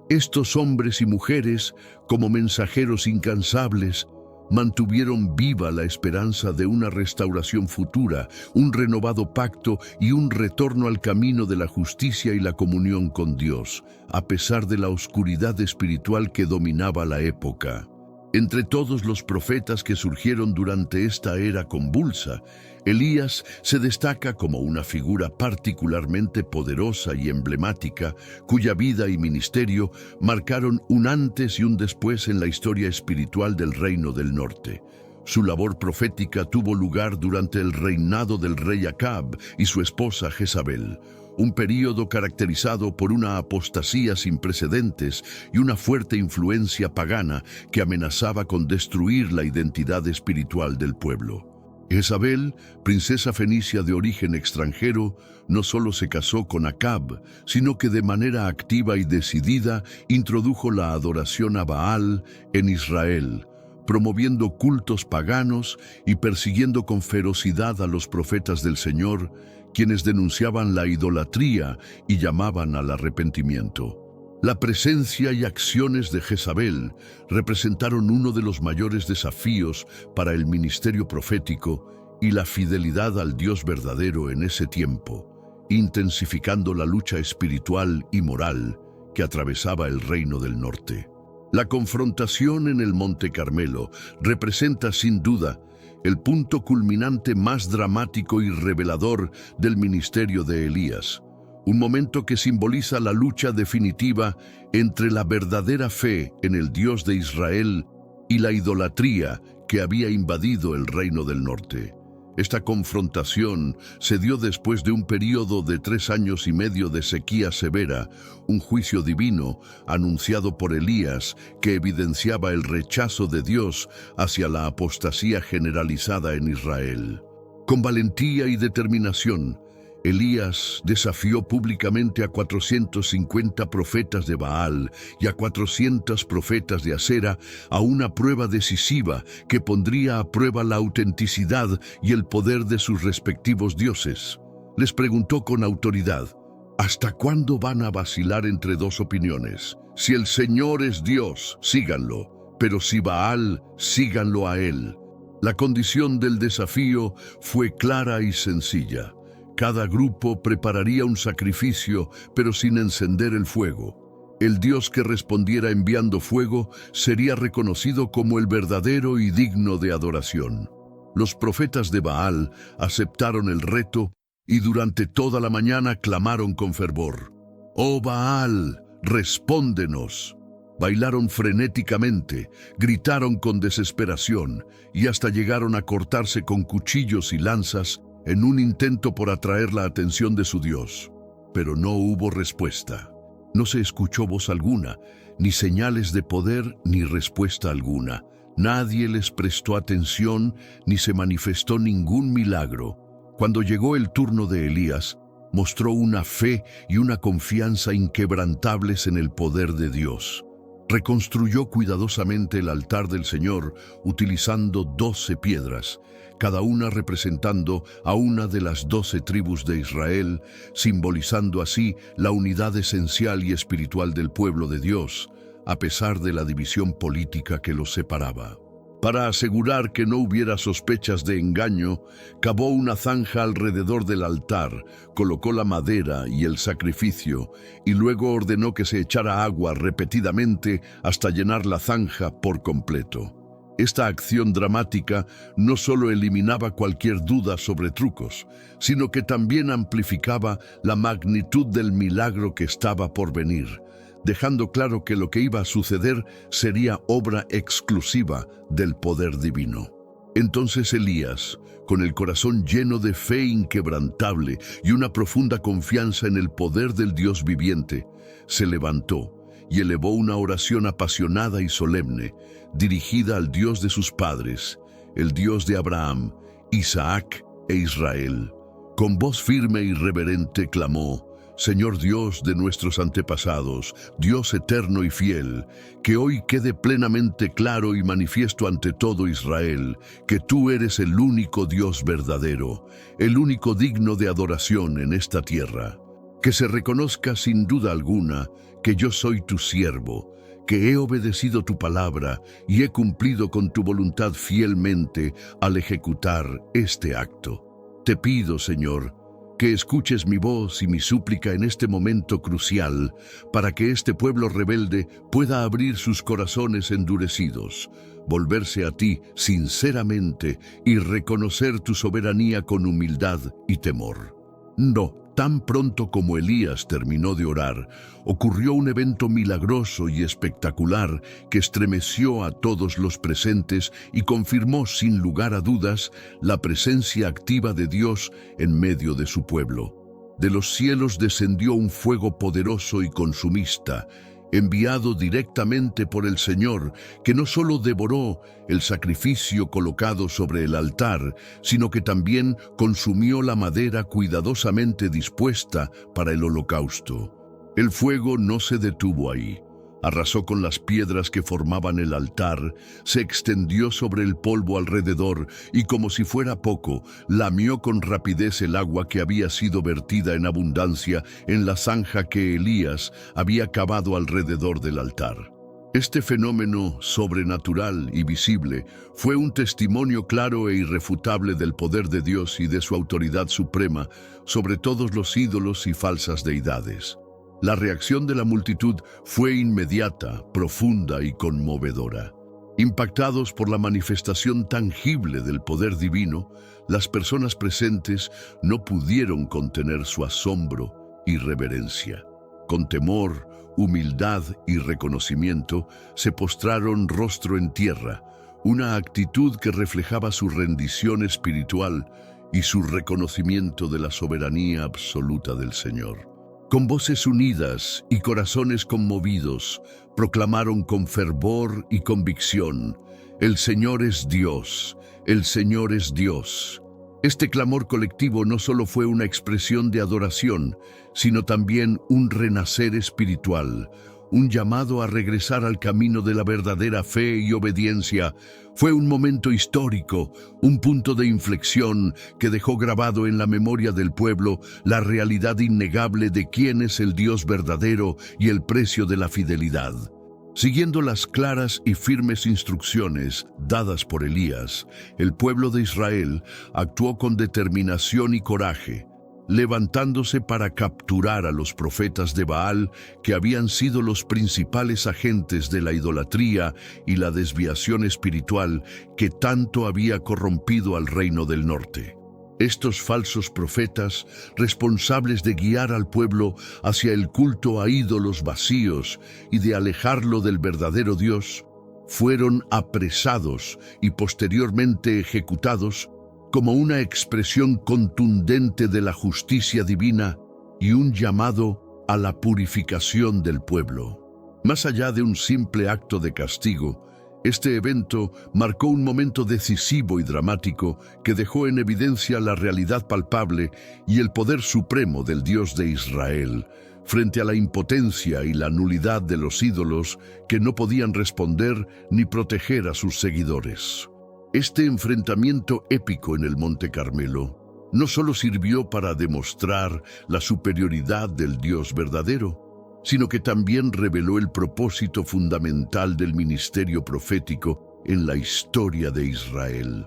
Estos hombres y mujeres, como mensajeros incansables, mantuvieron viva la esperanza de una restauración futura, un renovado pacto y un retorno al camino de la justicia y la comunión con Dios, a pesar de la oscuridad espiritual que dominaba la época. Entre todos los profetas que surgieron durante esta era convulsa, Elías se destaca como una figura particularmente poderosa y emblemática, cuya vida y ministerio marcaron un antes y un después en la historia espiritual del Reino del Norte. Su labor profética tuvo lugar durante el reinado del rey Acab y su esposa Jezabel, un período caracterizado por una apostasía sin precedentes y una fuerte influencia pagana que amenazaba con destruir la identidad espiritual del pueblo. Jezabel, princesa fenicia de origen extranjero, no solo se casó con Acab, sino que de manera activa y decidida introdujo la adoración a Baal en Israel, promoviendo cultos paganos y persiguiendo con ferocidad a los profetas del Señor, quienes denunciaban la idolatría y llamaban al arrepentimiento. La presencia y acciones de Jezabel representaron uno de los mayores desafíos para el ministerio profético y la fidelidad al Dios verdadero en ese tiempo, intensificando la lucha espiritual y moral que atravesaba el Reino del Norte. La confrontación en el Monte Carmelo representa sin duda el punto culminante más dramático y revelador del ministerio de Elías, un momento que simboliza la lucha definitiva entre la verdadera fe en el Dios de Israel y la idolatría que había invadido el Reino del Norte. Esta confrontación se dio después de un período de 3 años y medio de sequía severa, un juicio divino anunciado por Elías que evidenciaba el rechazo de Dios hacia la apostasía generalizada en Israel. Con valentía y determinación, Elías desafió públicamente a 450 profetas de Baal y a 400 profetas de Asera a una prueba decisiva que pondría a prueba la autenticidad y el poder de sus respectivos dioses. Les preguntó con autoridad: ¿hasta cuándo van a vacilar entre dos opiniones? Si el Señor es Dios, síganlo, pero si Baal, síganlo a él. La condición del desafío fue clara y sencilla. Cada grupo prepararía un sacrificio, pero sin encender el fuego. El Dios que respondiera enviando fuego sería reconocido como el verdadero y digno de adoración. Los profetas de Baal aceptaron el reto y durante toda la mañana clamaron con fervor: «¡Oh Baal, respóndenos!». Bailaron frenéticamente, gritaron con desesperación y hasta llegaron a cortarse con cuchillos y lanzas en un intento por atraer la atención de su Dios. Pero no hubo respuesta. No se escuchó voz alguna, ni señales de poder, ni respuesta alguna. Nadie les prestó atención, ni se manifestó ningún milagro. Cuando llegó el turno de Elías, mostró una fe y una confianza inquebrantables en el poder de Dios. Reconstruyó cuidadosamente el altar del Señor utilizando 12 piedras, cada una representando a una de las 12 tribus de Israel, simbolizando así la unidad esencial y espiritual del pueblo de Dios, a pesar de la división política que los separaba. Para asegurar que no hubiera sospechas de engaño, cavó una zanja alrededor del altar, colocó la madera y el sacrificio, y luego ordenó que se echara agua repetidamente hasta llenar la zanja por completo. Esta acción dramática no solo eliminaba cualquier duda sobre trucos, sino que también amplificaba la magnitud del milagro que estaba por venir, dejando claro que lo que iba a suceder sería obra exclusiva del poder divino. Entonces Elías, con el corazón lleno de fe inquebrantable y una profunda confianza en el poder del Dios viviente, se levantó y elevó una oración apasionada y solemne, dirigida al Dios de sus padres, el Dios de Abraham, Isaac e Israel. Con voz firme y reverente clamó: Señor Dios de nuestros antepasados, Dios eterno y fiel, que hoy quede plenamente claro y manifiesto ante todo Israel, que tú eres el único Dios verdadero, el único digno de adoración en esta tierra. Que se reconozca sin duda alguna que yo soy tu siervo, que he obedecido tu palabra y he cumplido con tu voluntad fielmente al ejecutar este acto. Te pido, Señor, que escuches mi voz y mi súplica en este momento crucial, para que este pueblo rebelde pueda abrir sus corazones endurecidos, volverse a ti sinceramente y reconocer tu soberanía con humildad y temor. No, tan pronto como Elías terminó de orar, ocurrió un evento milagroso y espectacular que estremeció a todos los presentes y confirmó sin lugar a dudas la presencia activa de Dios en medio de su pueblo. De los cielos descendió un fuego poderoso y consumista, enviado directamente por el Señor, que no solo devoró el sacrificio colocado sobre el altar, sino que también consumió la madera cuidadosamente dispuesta para el holocausto. El fuego no se detuvo ahí. Arrasó con las piedras que formaban el altar, se extendió sobre el polvo alrededor y, como si fuera poco, lamió con rapidez el agua que había sido vertida en abundancia en la zanja que Elías había cavado alrededor del altar. Este fenómeno sobrenatural y visible fue un testimonio claro e irrefutable del poder de Dios y de su autoridad suprema sobre todos los ídolos y falsas deidades. La reacción de la multitud fue inmediata, profunda y conmovedora. Impactados por la manifestación tangible del poder divino, las personas presentes no pudieron contener su asombro y reverencia. Con temor, humildad y reconocimiento, se postraron rostro en tierra, una actitud que reflejaba su rendición espiritual y su reconocimiento de la soberanía absoluta del Señor. Con voces unidas y corazones conmovidos, proclamaron con fervor y convicción: «El Señor es Dios, el Señor es Dios». Este clamor colectivo no solo fue una expresión de adoración, sino también un renacer espiritual, un llamado a regresar al camino de la verdadera fe y obediencia. Fue un momento histórico, un punto de inflexión que dejó grabado en la memoria del pueblo la realidad innegable de quién es el Dios verdadero y el precio de la fidelidad. Siguiendo las claras y firmes instrucciones dadas por Elías, el pueblo de Israel actuó con determinación y coraje, levantándose para capturar a los profetas de Baal, que habían sido los principales agentes de la idolatría y la desviación espiritual que tanto había corrompido al reino del norte. Estos falsos profetas, responsables de guiar al pueblo hacia el culto a ídolos vacíos y de alejarlo del verdadero Dios, fueron apresados y posteriormente ejecutados como una expresión contundente de la justicia divina y un llamado a la purificación del pueblo. Más allá de un simple acto de castigo, este evento marcó un momento decisivo y dramático que dejó en evidencia la realidad palpable y el poder supremo del Dios de Israel, frente a la impotencia y la nulidad de los ídolos que no podían responder ni proteger a sus seguidores. Este enfrentamiento épico en el Monte Carmelo no solo sirvió para demostrar la superioridad del Dios verdadero, sino que también reveló el propósito fundamental del ministerio profético en la historia de Israel: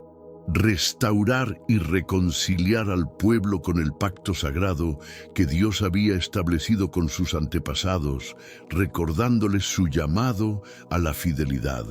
restaurar y reconciliar al pueblo con el pacto sagrado que Dios había establecido con sus antepasados, recordándoles su llamado a la fidelidad,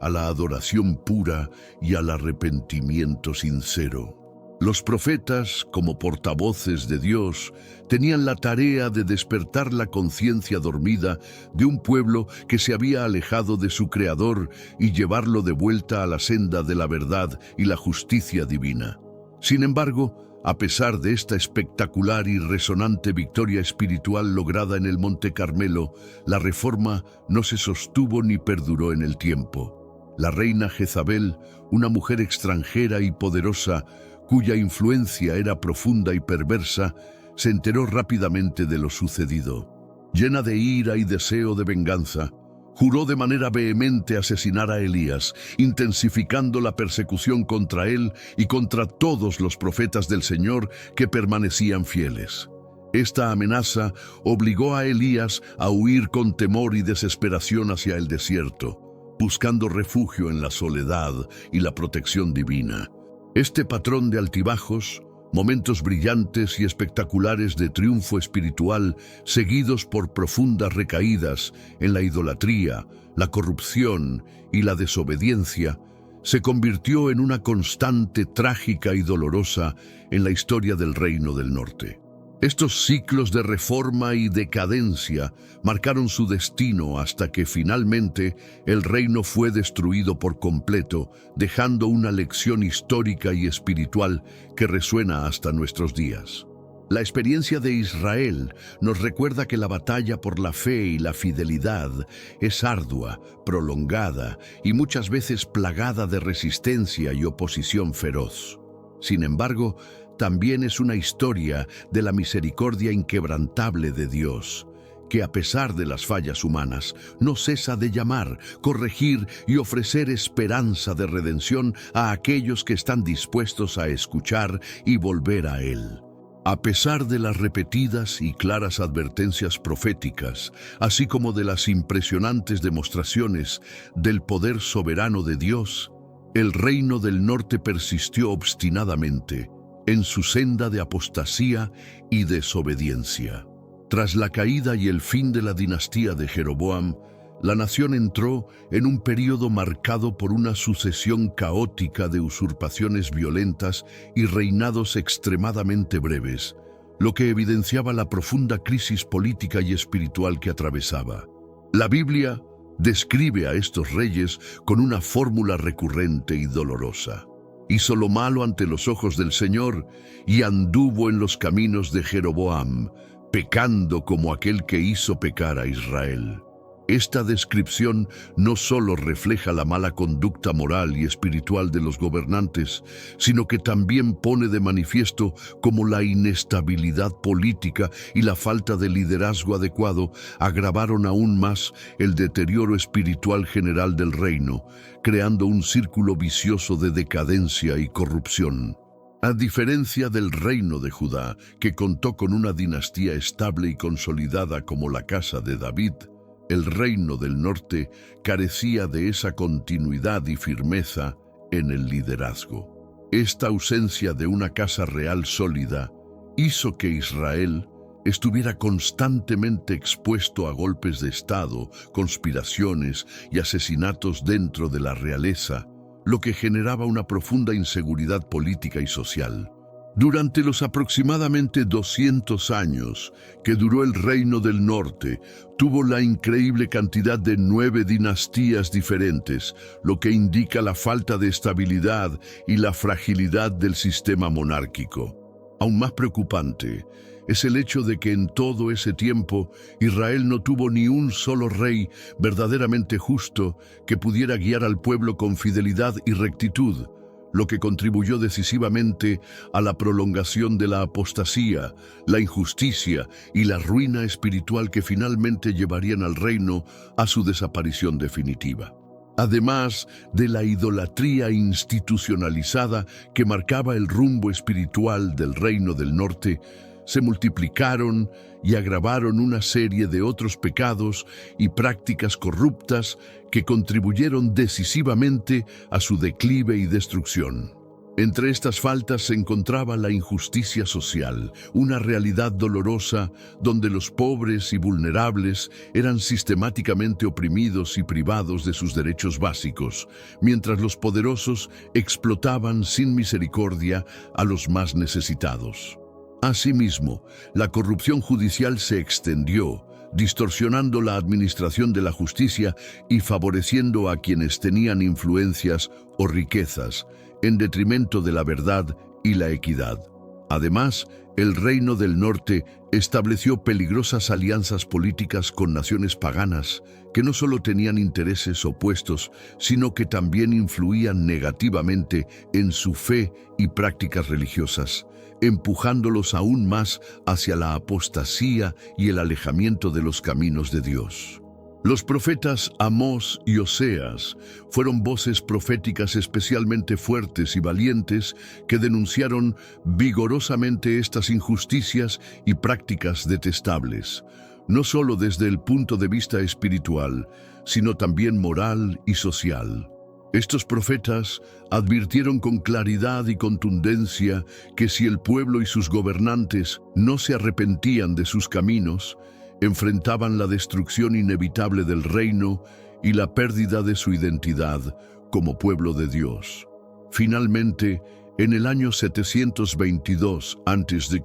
a la adoración pura y al arrepentimiento sincero. Los profetas, como portavoces de Dios, tenían la tarea de despertar la conciencia dormida de un pueblo que se había alejado de su Creador y llevarlo de vuelta a la senda de la verdad y la justicia divina. Sin embargo, A pesar de esta espectacular y resonante victoria espiritual lograda en el Monte Carmelo, la reforma no se sostuvo ni perduró en el tiempo. La reina Jezabel, una mujer extranjera y poderosa, cuya influencia era profunda y perversa, se enteró rápidamente de lo sucedido. Llena de ira y deseo de venganza, juró de manera vehemente asesinar a Elías, intensificando la persecución contra él y contra todos los profetas del Señor que permanecían fieles. Esta amenaza obligó a Elías a huir con temor y desesperación hacia el desierto, buscando refugio en la soledad y la protección divina. Este patrón de altibajos, momentos brillantes y espectaculares de triunfo espiritual, seguidos por profundas recaídas en la idolatría, la corrupción y la desobediencia, se convirtió en una constante trágica y dolorosa en la historia del Reino del Norte. Estos ciclos de reforma y decadencia marcaron su destino hasta que finalmente el reino fue destruido por completo, dejando una lección histórica y espiritual que resuena hasta nuestros días. La experiencia de Israel nos recuerda que la batalla por la fe y la fidelidad es ardua, prolongada y muchas veces plagada de resistencia y oposición feroz. Sin embargo, también es una historia de la misericordia inquebrantable de Dios, que a pesar de las fallas humanas, no cesa de llamar, corregir y ofrecer esperanza de redención a aquellos que están dispuestos a escuchar y volver a Él. A pesar de las repetidas y claras advertencias proféticas, así como de las impresionantes demostraciones del poder soberano de Dios, el Reino del Norte persistió obstinadamente en su senda de apostasía y desobediencia. Tras la caída y el fin de la dinastía de Jeroboam, la nación entró en un período marcado por una sucesión caótica de usurpaciones violentas y reinados extremadamente breves, lo que evidenciaba la profunda crisis política y espiritual que atravesaba. La Biblia describe a estos reyes con una fórmula recurrente y dolorosa. Hizo lo malo ante los ojos del Señor y anduvo en los caminos de Jeroboam, pecando como aquel que hizo pecar a Israel. Esta descripción no solo refleja la mala conducta moral y espiritual de los gobernantes, sino que también pone de manifiesto cómo la inestabilidad política y la falta de liderazgo adecuado agravaron aún más el deterioro espiritual general del reino, creando un círculo vicioso de decadencia y corrupción. A diferencia del reino de Judá, que contó con una dinastía estable y consolidada como la casa de David, el reino del norte carecía de esa continuidad y firmeza en el liderazgo. Esta ausencia de una casa real sólida hizo que Israel estuviera constantemente expuesto a golpes de Estado, conspiraciones y asesinatos dentro de la realeza, lo que generaba una profunda inseguridad política y social. Durante los aproximadamente 200 años que duró el Reino del Norte, tuvo la increíble cantidad de 9 dinastías diferentes, lo que indica la falta de estabilidad y la fragilidad del sistema monárquico. Aún más preocupante es el hecho de que en todo ese tiempo Israel no tuvo ni un solo rey verdaderamente justo que pudiera guiar al pueblo con fidelidad y rectitud, lo que contribuyó decisivamente a la prolongación de la apostasía, la injusticia y la ruina espiritual que finalmente llevarían al reino a su desaparición definitiva. Además de la idolatría institucionalizada que marcaba el rumbo espiritual del Reino del Norte, se multiplicaron y agravaron una serie de otros pecados y prácticas corruptas que contribuyeron decisivamente a su declive y destrucción. Entre estas faltas se encontraba la injusticia social, una realidad dolorosa donde los pobres y vulnerables eran sistemáticamente oprimidos y privados de sus derechos básicos, mientras los poderosos explotaban sin misericordia a los más necesitados. Asimismo, la corrupción judicial se extendió, distorsionando la administración de la justicia y favoreciendo a quienes tenían influencias o riquezas, en detrimento de la verdad y la equidad. Además, el Reino del Norte estableció peligrosas alianzas políticas con naciones paganas que no solo tenían intereses opuestos, sino que también influían negativamente en su fe y prácticas religiosas, empujándolos aún más hacia la apostasía y el alejamiento de los caminos de Dios. Los profetas Amós y Oseas fueron voces proféticas especialmente fuertes y valientes que denunciaron vigorosamente estas injusticias y prácticas detestables, no solo desde el punto de vista espiritual, sino también moral y social. Estos profetas advirtieron con claridad y contundencia que si el pueblo y sus gobernantes no se arrepentían de sus caminos, enfrentaban la destrucción inevitable del reino y la pérdida de su identidad como pueblo de Dios. Finalmente, en el año 722 a.C.,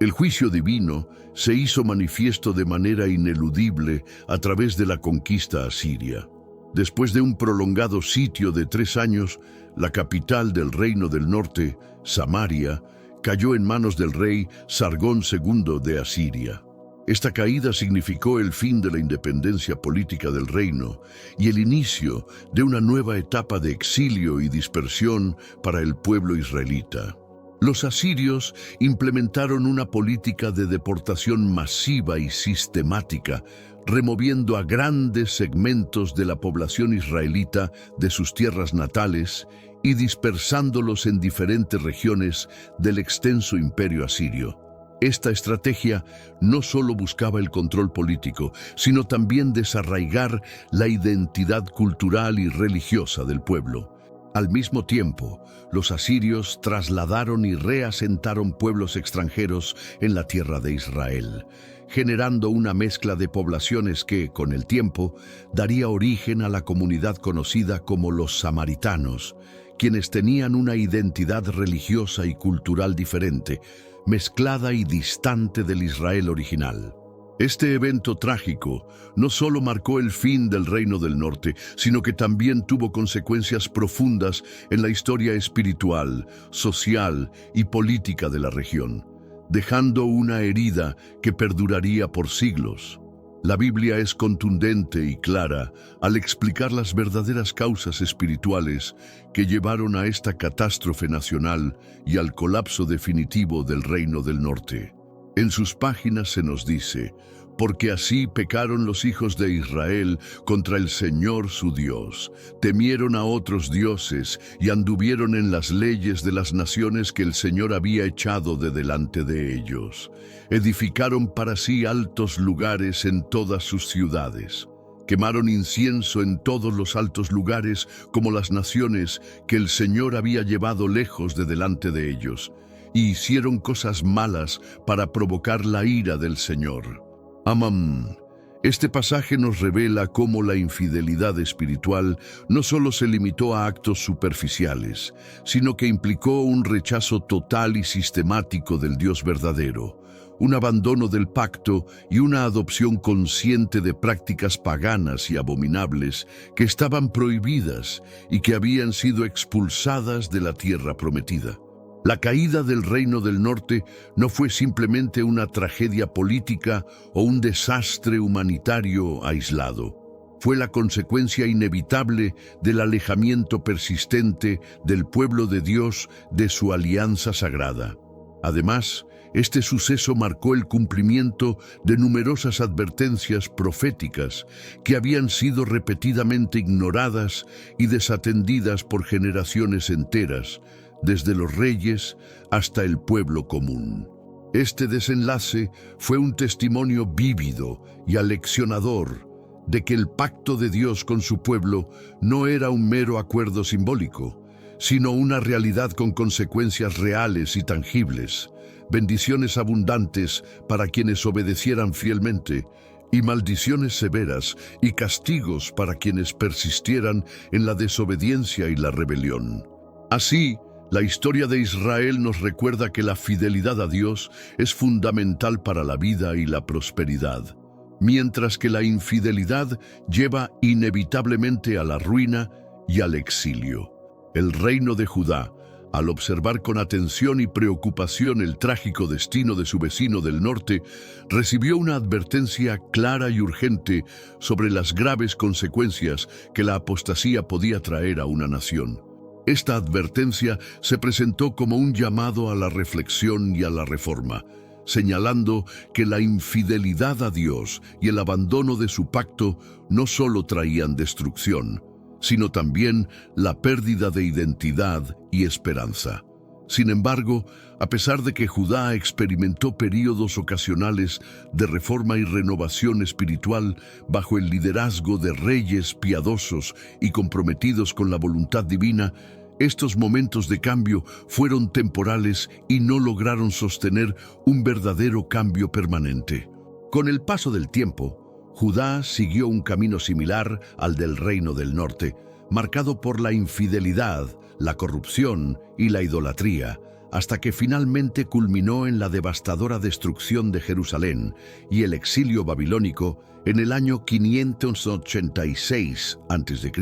el juicio divino se hizo manifiesto de manera ineludible a través de la conquista asiria. Después de un prolongado sitio de 3 años, la capital del Reino del Norte, Samaria, cayó en manos del rey Sargón II de Asiria. Esta caída significó el fin de la independencia política del reino y el inicio de una nueva etapa de exilio y dispersión para el pueblo israelita. Los asirios implementaron una política de deportación masiva y sistemática, removiendo a grandes segmentos de la población israelita de sus tierras natales y dispersándolos en diferentes regiones del extenso imperio asirio. Esta estrategia no solo buscaba el control político, sino también desarraigar la identidad cultural y religiosa del pueblo. Al mismo tiempo, los asirios trasladaron y reasentaron pueblos extranjeros en la tierra de Israel, generando una mezcla de poblaciones que, con el tiempo, daría origen a la comunidad conocida como los samaritanos, quienes tenían una identidad religiosa y cultural diferente, mezclada y distante del Israel original. Este evento trágico no solo marcó el fin del Reino del Norte, sino que también tuvo consecuencias profundas en la historia espiritual, social y política de la región, dejando una herida que perduraría por siglos. La Biblia es contundente y clara al explicar las verdaderas causas espirituales que llevaron a esta catástrofe nacional y al colapso definitivo del Reino del Norte. En sus páginas se nos dice: porque así pecaron los hijos de Israel contra el Señor su Dios, temieron a otros dioses y anduvieron en las leyes de las naciones que el Señor había echado de delante de ellos. Edificaron para sí altos lugares en todas sus ciudades. Quemaron incienso en todos los altos lugares como las naciones que el Señor había llevado lejos de delante de ellos, y hicieron cosas malas para provocar la ira del Señor. Amén. Este pasaje nos revela cómo la infidelidad espiritual no solo se limitó a actos superficiales, sino que implicó un rechazo total y sistemático del Dios verdadero, un abandono del pacto y una adopción consciente de prácticas paganas y abominables que estaban prohibidas y que habían sido expulsadas de la tierra prometida. La caída del Reino del Norte no fue simplemente una tragedia política o un desastre humanitario aislado. Fue la consecuencia inevitable del alejamiento persistente del pueblo de Dios de su alianza sagrada. Además, este suceso marcó el cumplimiento de numerosas advertencias proféticas que habían sido repetidamente ignoradas y desatendidas por generaciones enteras, desde los reyes hasta el pueblo común. Este desenlace fue un testimonio vívido y aleccionador de que el pacto de Dios con su pueblo no era un mero acuerdo simbólico, sino una realidad con consecuencias reales y tangibles, bendiciones abundantes para quienes obedecieran fielmente, y maldiciones severas y castigos para quienes persistieran en la desobediencia y la rebelión. Así, la historia de Israel nos recuerda que la fidelidad a Dios es fundamental para la vida y la prosperidad, mientras que la infidelidad lleva inevitablemente a la ruina y al exilio. El reino de Judá, Al observar con atención y preocupación el trágico destino de su vecino del norte, recibió una advertencia clara y urgente sobre las graves consecuencias que la apostasía podía traer a una nación. Esta advertencia se presentó como un llamado a la reflexión y a la reforma, señalando que la infidelidad a Dios y el abandono de su pacto no solo traían destrucción, sino también la pérdida de identidad y esperanza. Sin embargo, a pesar de que Judá experimentó períodos ocasionales de reforma y renovación espiritual bajo el liderazgo de reyes piadosos y comprometidos con la voluntad divina, estos momentos de cambio fueron temporales y no lograron sostener un verdadero cambio permanente. Con el paso del tiempo, Judá siguió un camino similar al del Reino del Norte, marcado por la infidelidad, la corrupción y la idolatría, hasta que finalmente culminó en la devastadora destrucción de Jerusalén y el exilio babilónico en el año 586 a.C.,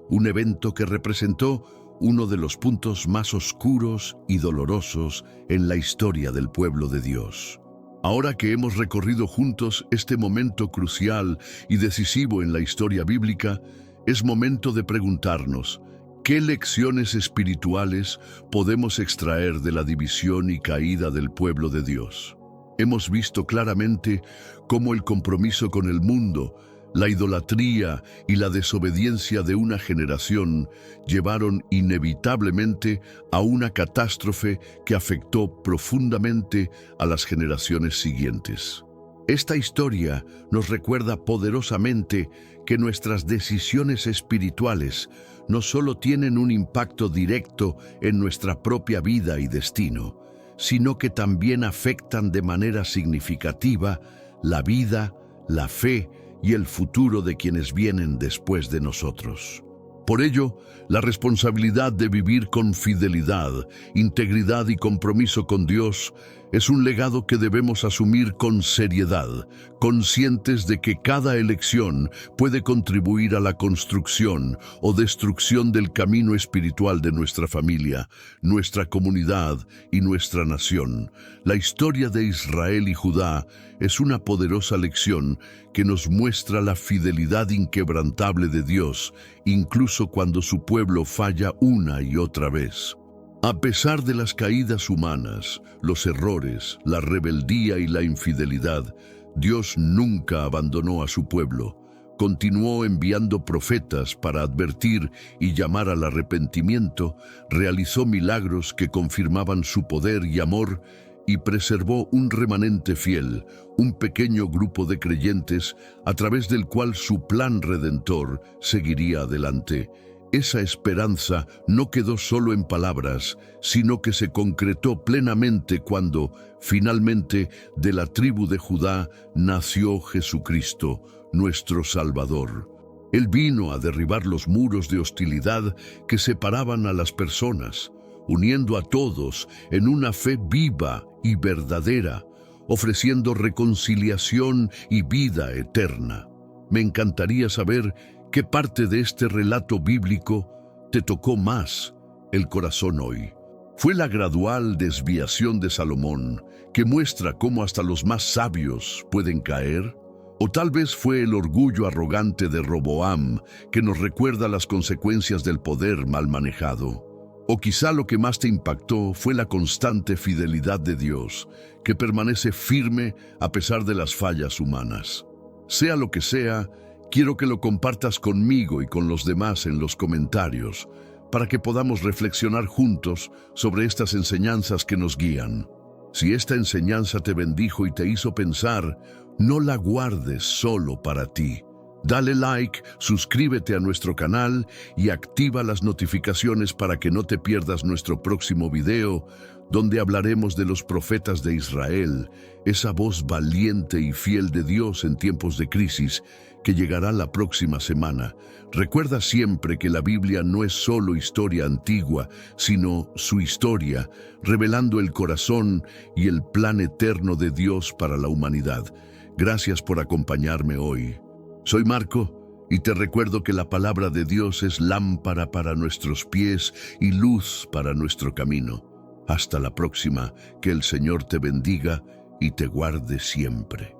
un evento que representó uno de los puntos más oscuros y dolorosos en la historia del pueblo de Dios. Ahora que hemos recorrido juntos este momento crucial y decisivo en la historia bíblica, es momento de preguntarnos, ¿qué lecciones espirituales podemos extraer de la división y caída del pueblo de Dios? Hemos visto claramente cómo el compromiso con el mundo, la idolatría y la desobediencia de una generación llevaron inevitablemente a una catástrofe que afectó profundamente a las generaciones siguientes. Esta historia nos recuerda poderosamente que nuestras decisiones espirituales no solo tienen un impacto directo en nuestra propia vida y destino, sino que también afectan de manera significativa la vida, la fe y el futuro de quienes vienen después de nosotros. Por ello, la responsabilidad de vivir con fidelidad, integridad y compromiso con Dios es un legado que debemos asumir con seriedad, conscientes de que cada elección puede contribuir a la construcción o destrucción del camino espiritual de nuestra familia, nuestra comunidad y nuestra nación. La historia de Israel y Judá es una poderosa lección que nos muestra la fidelidad inquebrantable de Dios, incluso cuando su pueblo falla una y otra vez. A pesar de las caídas humanas, los errores, la rebeldía y la infidelidad, Dios nunca abandonó a su pueblo. Continuó enviando profetas para advertir y llamar al arrepentimiento, realizó milagros que confirmaban su poder y amor, y preservó un remanente fiel, un pequeño grupo de creyentes a través del cual su plan redentor seguiría adelante. Esa esperanza no quedó solo en palabras, sino que se concretó plenamente cuando, finalmente, de la tribu de Judá nació Jesucristo, nuestro Salvador. Él vino a derribar los muros de hostilidad que separaban a las personas, uniendo a todos en una fe viva y verdadera, ofreciendo reconciliación y vida eterna. Me encantaría saber ¿qué parte de este relato bíblico te tocó más el corazón hoy? ¿Fue la gradual desviación de Salomón, que muestra cómo hasta los más sabios pueden caer? ¿O tal vez fue el orgullo arrogante de Roboam, que nos recuerda las consecuencias del poder mal manejado? ¿O quizá lo que más te impactó fue la constante fidelidad de Dios, que permanece firme a pesar de las fallas humanas? Sea lo que sea, quiero que lo compartas conmigo y con los demás en los comentarios, para que podamos reflexionar juntos sobre estas enseñanzas que nos guían. Si esta enseñanza te bendijo y te hizo pensar, no la guardes solo para ti. Dale like, suscríbete a nuestro canal y activa las notificaciones para que no te pierdas nuestro próximo video, donde hablaremos de los profetas de Israel, esa voz valiente y fiel de Dios en tiempos de crisis, que llegará la próxima semana. Recuerda siempre que la Biblia no es solo historia antigua, sino su historia, revelando el corazón y el plan eterno de Dios para la humanidad. Gracias por acompañarme hoy. Soy Marco Y te recuerdo que la palabra de Dios es lámpara para nuestros pies y luz para nuestro camino. Hasta la próxima, que el Señor te bendiga y te guarde siempre.